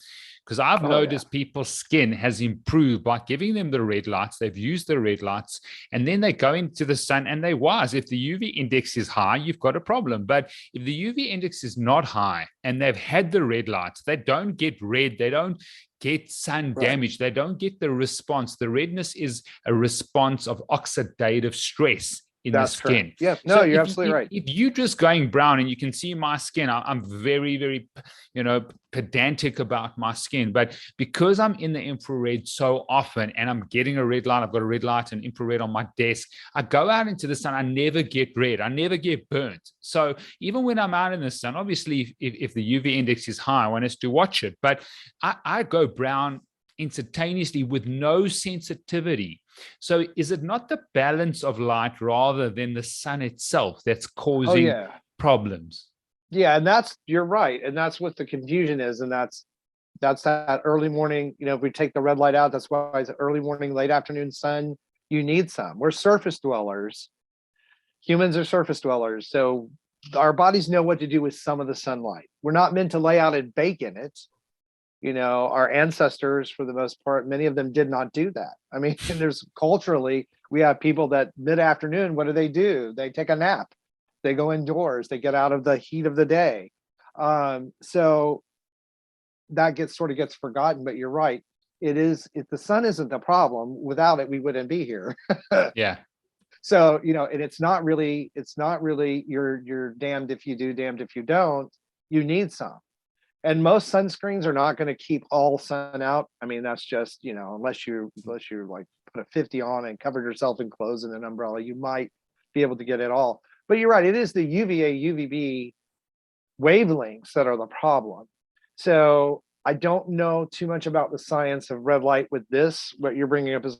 Because I've noticed people's skin has improved by giving them the red lights. They've used the red lights, and then they go into the sun and they wise. If the UV index is high, you've got a problem. But if the UV index is not high and they've had the red lights, they don't get red. They don't get sun damage. They don't get the response. The redness is a response of oxidative stress in the skin. Yeah, no, so you're absolutely right. If you're just going brown, and you can see my skin, I'm very, very, pedantic about my skin. But because I'm in the infrared so often and I'm getting a red light, I've got a red light and infrared on my desk, I go out into the sun, I never get red. I never get burnt. So even when I'm out in the sun, obviously, if the UV index is high, one has to watch it. But I go brown instantaneously with no sensitivity. So is it not the balance of light rather than the sun itself that's causing problems? Yeah, and you're right. And that's what the confusion is. And that's that early morning, if we take the red light out, that's why it's early morning, late afternoon sun, you need some. We're surface dwellers. Humans are surface dwellers. So our bodies know what to do with some of the sunlight. We're not meant to lay out and bake in it. You know, our ancestors, for the most part, many of them did not do that. I mean, there's culturally, we have people that mid-afternoon, what do? They take a nap. They go indoors. They get out of the heat of the day. So that gets forgotten, but you're right. It is, if the sun isn't the problem, without it, we wouldn't be here. Yeah. So, you know, and it's not really, you're damned if you do, damned if you don't. You need some. And most sunscreens are not going to keep all sun out. I mean, that's just, you know, unless you like put a 50 on and covered yourself in clothes and an umbrella, you might be able to get it all. But you're right, it is the UVA, UVB wavelengths that are the problem. So I don't know too much about the science of red light with this. What you're bringing up is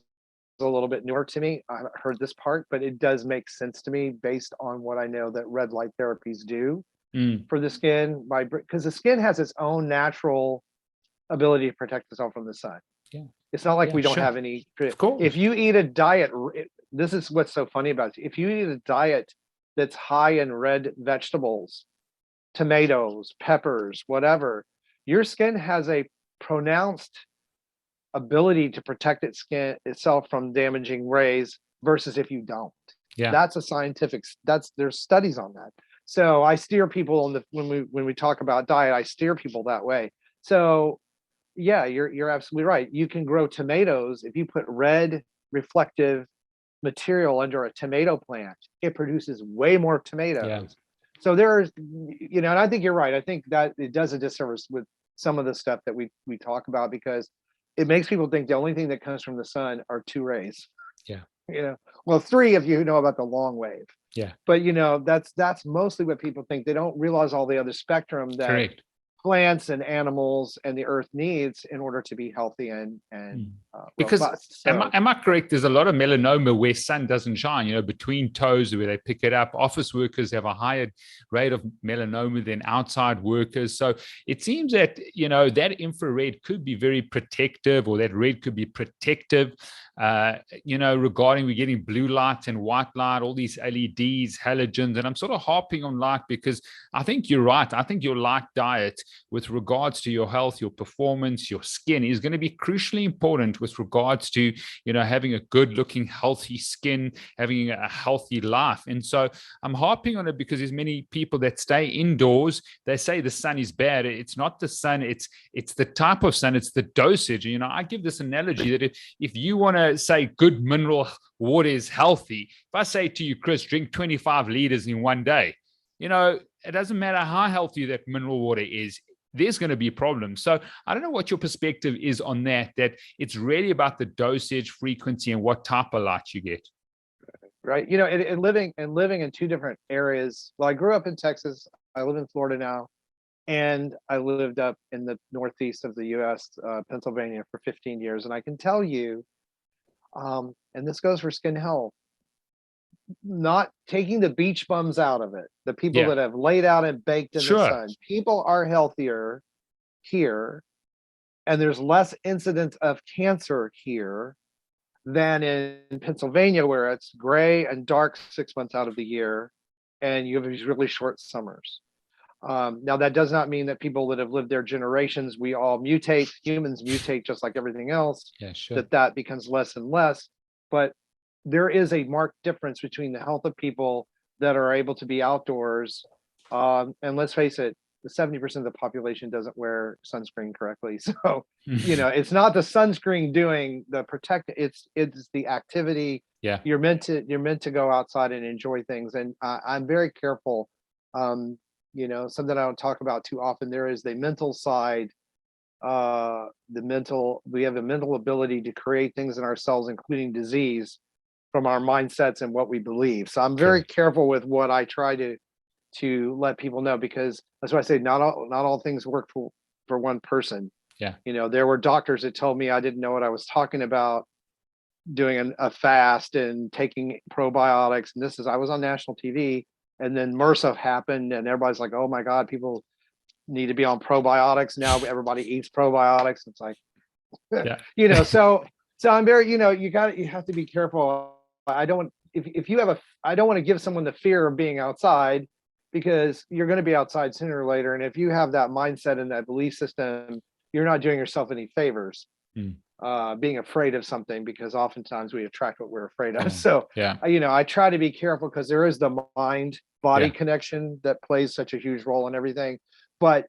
a little bit newer to me. I haven't heard this part, but it does make sense to me based on what I know that red light therapies do for the skin, because the skin has its own natural ability to protect itself from the sun. Yeah. It's not like we don't have any. Of course. If you eat a diet, this is what's so funny about it. If you eat a diet that's high in red vegetables, tomatoes, peppers, whatever, your skin has a pronounced ability to protect itself from damaging rays versus if you don't. Yeah. That's a scientific, there's studies on that. So I steer people on when we talk about diet, I steer people that way. So yeah, you're absolutely right. You can grow tomatoes if you put red reflective material under a tomato plant. It produces way more tomatoes. Yeah. So there's, you know, and I think you're right. I think that it does a disservice with some of the stuff that we talk about, because it makes people think the only thing that comes from the sun are 2 rays. Yeah. You know, well, 3 if you know about the long wave. Yeah. But you know, that's mostly what people think. They don't realize all the other spectrum that Correct. plants and animals and the earth needs in order to be healthy and because robust. So, am I correct? There's a lot of melanoma where sun doesn't shine, you know, between toes where they pick it up. Office workers have a higher rate of melanoma than outside workers. So it seems that, you know, that infrared could be very protective, or that red could be protective, you know, regarding we're getting blue light and white light, all these LEDs, halogens. And I'm sort of harping on light because I think you're right. I think your light diet with regards to your health, your performance, your skin is going to be crucially important with regards to, you know, having a good looking, healthy skin, having a healthy life. And so I'm harping on it because there's many people that stay indoors. They say the sun is bad. It's not the sun. It's the type of sun. It's the dosage. You know, I give this analogy that if you want to say good mineral water is healthy, if I say to you, Chris, drink 25 liters in one day, you know, it doesn't matter how healthy that mineral water is, there's going to be problems. So I don't know what your perspective is on that it's really about the dosage, frequency, and what type of light you get. Right. You know, and living in 2 different areas. Well, I grew up in Texas. I live in Florida now. And I lived up in the northeast of the US, Pennsylvania, for 15 years. And I can tell you, and this goes for skin health, not taking the beach bums out of it, the people that have laid out and baked in the sun, people are healthier here, and there's less incidence of cancer here than in Pennsylvania, where it's gray and dark 6 months out of the year, and you have these really short summers. Now, that does not mean that people that have lived there generations, we all mutate, humans mutate just like everything else, that becomes less and less. But there is a marked difference between the health of people that are able to be outdoors. And let's face it, the 70% of the population doesn't wear sunscreen correctly. So, you know, it's not the sunscreen doing the protect, it's the activity. Yeah. You're meant to go outside and enjoy things. And I'm very careful. You know, something I don't talk about too often, there is the mental side. We have a mental ability to create things in ourselves, including disease, from our mindsets and what we believe. So I'm very careful with what I try to let people know, because that's why I say not all things work for one person. Yeah. You know, there were doctors that told me I didn't know what I was talking about, doing a fast and taking probiotics. And I was on national TV, and then MRSA happened, and everybody's like, oh my God, people need to be on probiotics. Now everybody eats probiotics. It's like, you know, so I'm very, you know, you have to be careful. I don't want to give someone the fear of being outside because you're going to be outside sooner or later. And if you have that mindset and that belief system, you're not doing yourself any favors. Being afraid of something, because oftentimes we attract what we're afraid of. So, I try to be careful, because there is the mind body connection that plays such a huge role in everything. But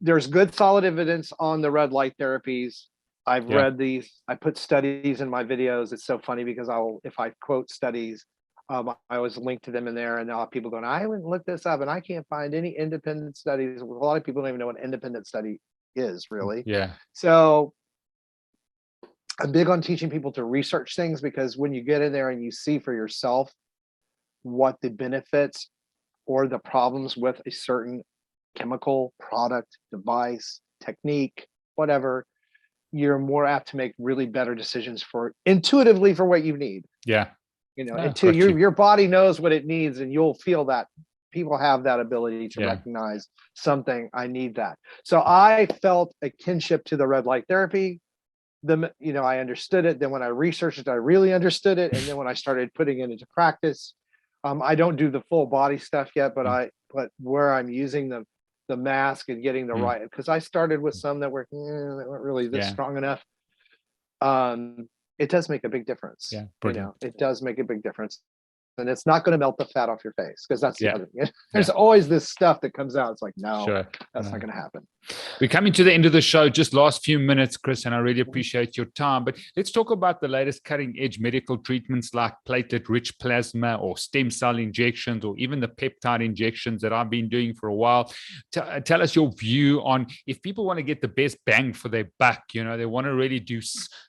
there's good solid evidence on the red light therapies. I've read these. I put studies in my videos. It's so funny because if I quote studies, I always link to them in there, and now people going, I wouldn't look this up and I can't find any independent studies. A lot of people don't even know what an independent study is, really. So I'm big on teaching people to research things, because when you get in there and you see for yourself what the benefits or the problems with a certain chemical, product, device, technique, whatever, you're more apt to make really better decisions intuitively for what you need. Until your body knows what it needs, and you'll feel that. People have that ability to recognize something. I need that. So I felt a kinship to the red light therapy. I understood it. Then when I researched it, I really understood it. And then when I started putting it into practice, I don't do the full body stuff yet, but where I'm using the mask and getting the right, because I started with some that weren't really this strong enough. It does make a big difference. It does make a big difference. And it's not going to melt the fat off your face, because that's the other thing. There's always this stuff that comes out. It's like, no, that's not going to happen. We're coming to the end of the show, just last few minutes, Chris, and I really appreciate your time. But let's talk about the latest cutting edge medical treatments like platelet-rich plasma or stem cell injections, or even the peptide injections that I've been doing for a while. Tell us your view on, if people want to get the best bang for their buck, they want to really do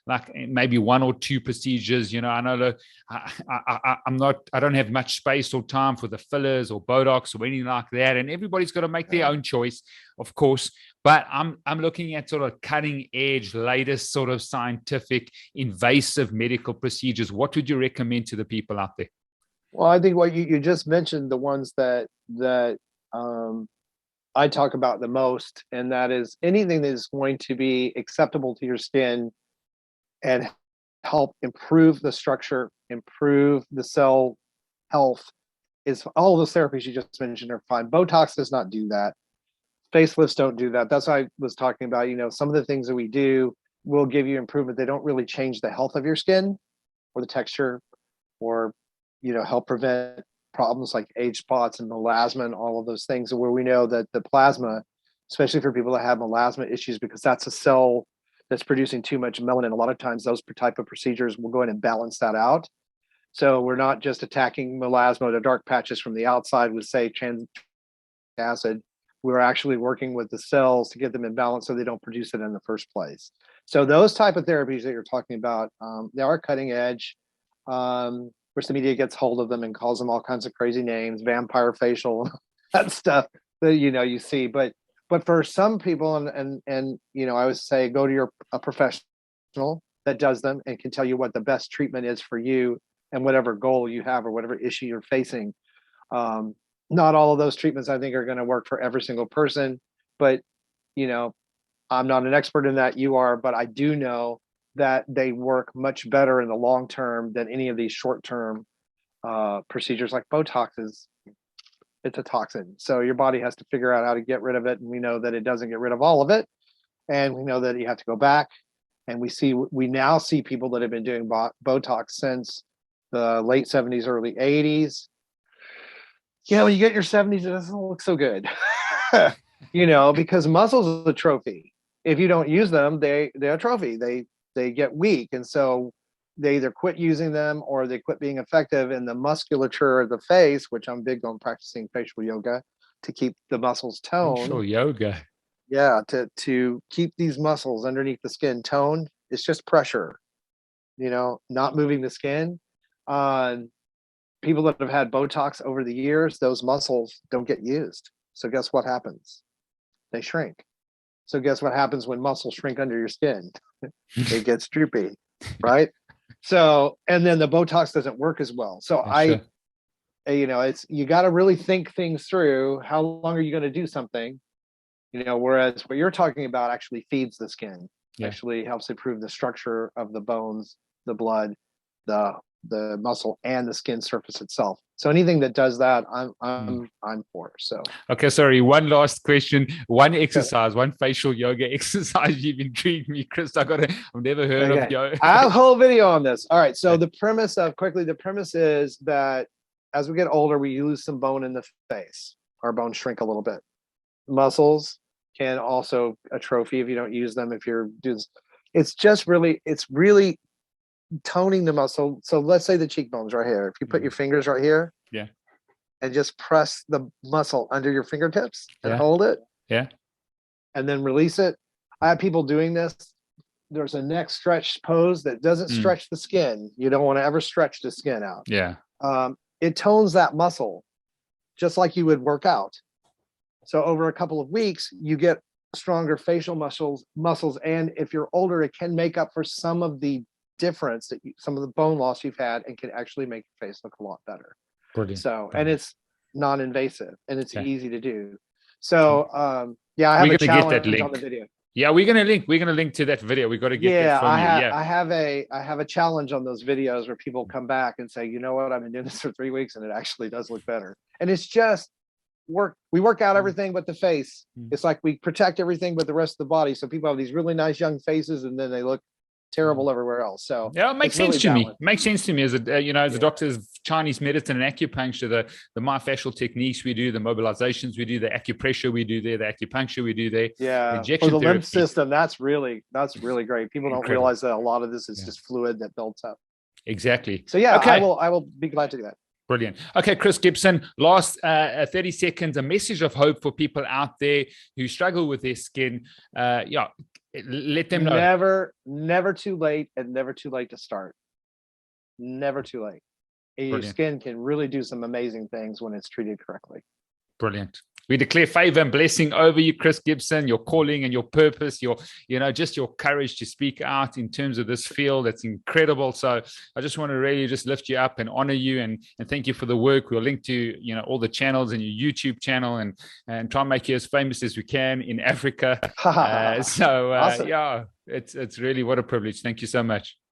like maybe one or two procedures. I know that I don't have much space or time for the fillers or Botox or anything like that. And everybody's got to make their own choice, of course. But I'm looking at sort of cutting edge, latest sort of scientific, invasive medical procedures. What would you recommend to the people out there? Well, I think what you just mentioned, the ones that I talk about the most, and that is anything that is going to be acceptable to your skin and help improve the structure, improve the cell health. Is all those therapies you just mentioned are fine. Botox does not do that. Facelifts don't do that. That's what I was talking about. Some of the things that we do will give you improvement. They don't really change the health of your skin or the texture, or help prevent problems like age spots and melasma and all of those things, where we know that the plasma, especially for people that have melasma issues, because that's a cell that's producing too much melanin. A lot of times those type of procedures will go in and balance that out. So we're not just attacking melasma, the dark patches from the outside with, say, tranexamic acid. We're actually working with the cells to get them in balance so they don't produce it in the first place. So those type of therapies that you're talking about, they are cutting edge. Of course, the media gets hold of them and calls them all kinds of crazy names, vampire facial, that stuff that you see. But for some people, and I would say go to a professional that does them and can tell you what the best treatment is for you and whatever goal you have or whatever issue you're facing. Not all of those treatments, I think, are going to work for every single person, but I'm not an expert in that. You are, but I do know that they work much better in the long term than any of these short term procedures. Like Botox it's a toxin, so your body has to figure out how to get rid of it, and we know that it doesn't get rid of all of it, and we know that you have to go back. And we now see people that have been doing Botox since the late 70s, early 80s. When you get your 70s, it doesn't look so good, because muscles is a trophy. If you don't use them, they're a trophy. They get weak. And so they either quit using them or they quit being effective in the musculature of the face, which I'm big on practicing facial yoga to keep the muscles toned. Facial yoga. Yeah, to keep these muscles underneath the skin toned. It's just pressure, not moving the skin. People that have had Botox over the years, those muscles don't get used. So guess what happens? They shrink. So guess what happens when muscles shrink under your skin? It gets droopy, right? So, and then the Botox doesn't work as well. So you got to really think things through. How long are you going to do something? Whereas what you're talking about actually feeds the skin, actually helps improve the structure of the bones, the blood, the the muscle and the skin surface itself. So anything that does that, I'm for. So okay, sorry. One last question. One exercise, one facial yoga exercise. You've intrigued me, Chris. I've never heard of yoga. I have a whole video on this. All right. So the premise is that as we get older, we lose some bone in the face. Our bones shrink a little bit. Muscles can also atrophy if you don't use them. If you're doing, it's really toning the muscle. So let's say the cheekbones right here. If you put your fingers right here, yeah, and just press the muscle under your fingertips and hold it, and then release it. I have people doing this. There's a neck stretch pose that doesn't stretch the skin. You don't want to ever stretch the skin out. Yeah. It tones that muscle just like you would work out. So over a couple of weeks, you get stronger facial muscles. And if you're older, it can make up for some of the difference some of the bone loss you've had, and can actually make your face look a lot better. Brilliant. So, and it's non-invasive and it's easy to do. So, I have a challenge on the video. Yeah, we're gonna link to that video. We got to get that from you. I have a challenge on those videos where people come back and say, you know what, I've been doing this for 3 weeks and it actually does look better. And it's just we work out everything but the face. It's like we protect everything but the rest of the body. So people have these really nice young faces and then they look terrible everywhere else. So yeah, it makes sense to me. Makes sense to me as a doctor's Chinese medicine and acupuncture, the myofascial techniques we do, the mobilizations we do, the acupressure we do there, the acupuncture we do there. Yeah, injection the lymph system. That's really great. People don't realize that a lot of this is just fluid that builds up. Exactly. So yeah, okay. I will be glad to do that. Brilliant. Okay, Chris Gibson, last 30 seconds, a message of hope for people out there who struggle with their skin. Let them know. Never too late, and never too late to start. Never too late. Your skin can really do some amazing things when it's treated correctly. Brilliant. We declare favor and blessing over you, Chris Gibson, your calling and your purpose, just your courage to speak out in terms of this field. That's incredible. So I just want to really just lift you up and honor you and thank you for the work. We'll link to, all the channels and your YouTube channel and try and make you as famous as we can in Africa. Awesome. Yeah, it's really what a privilege. Thank you so much.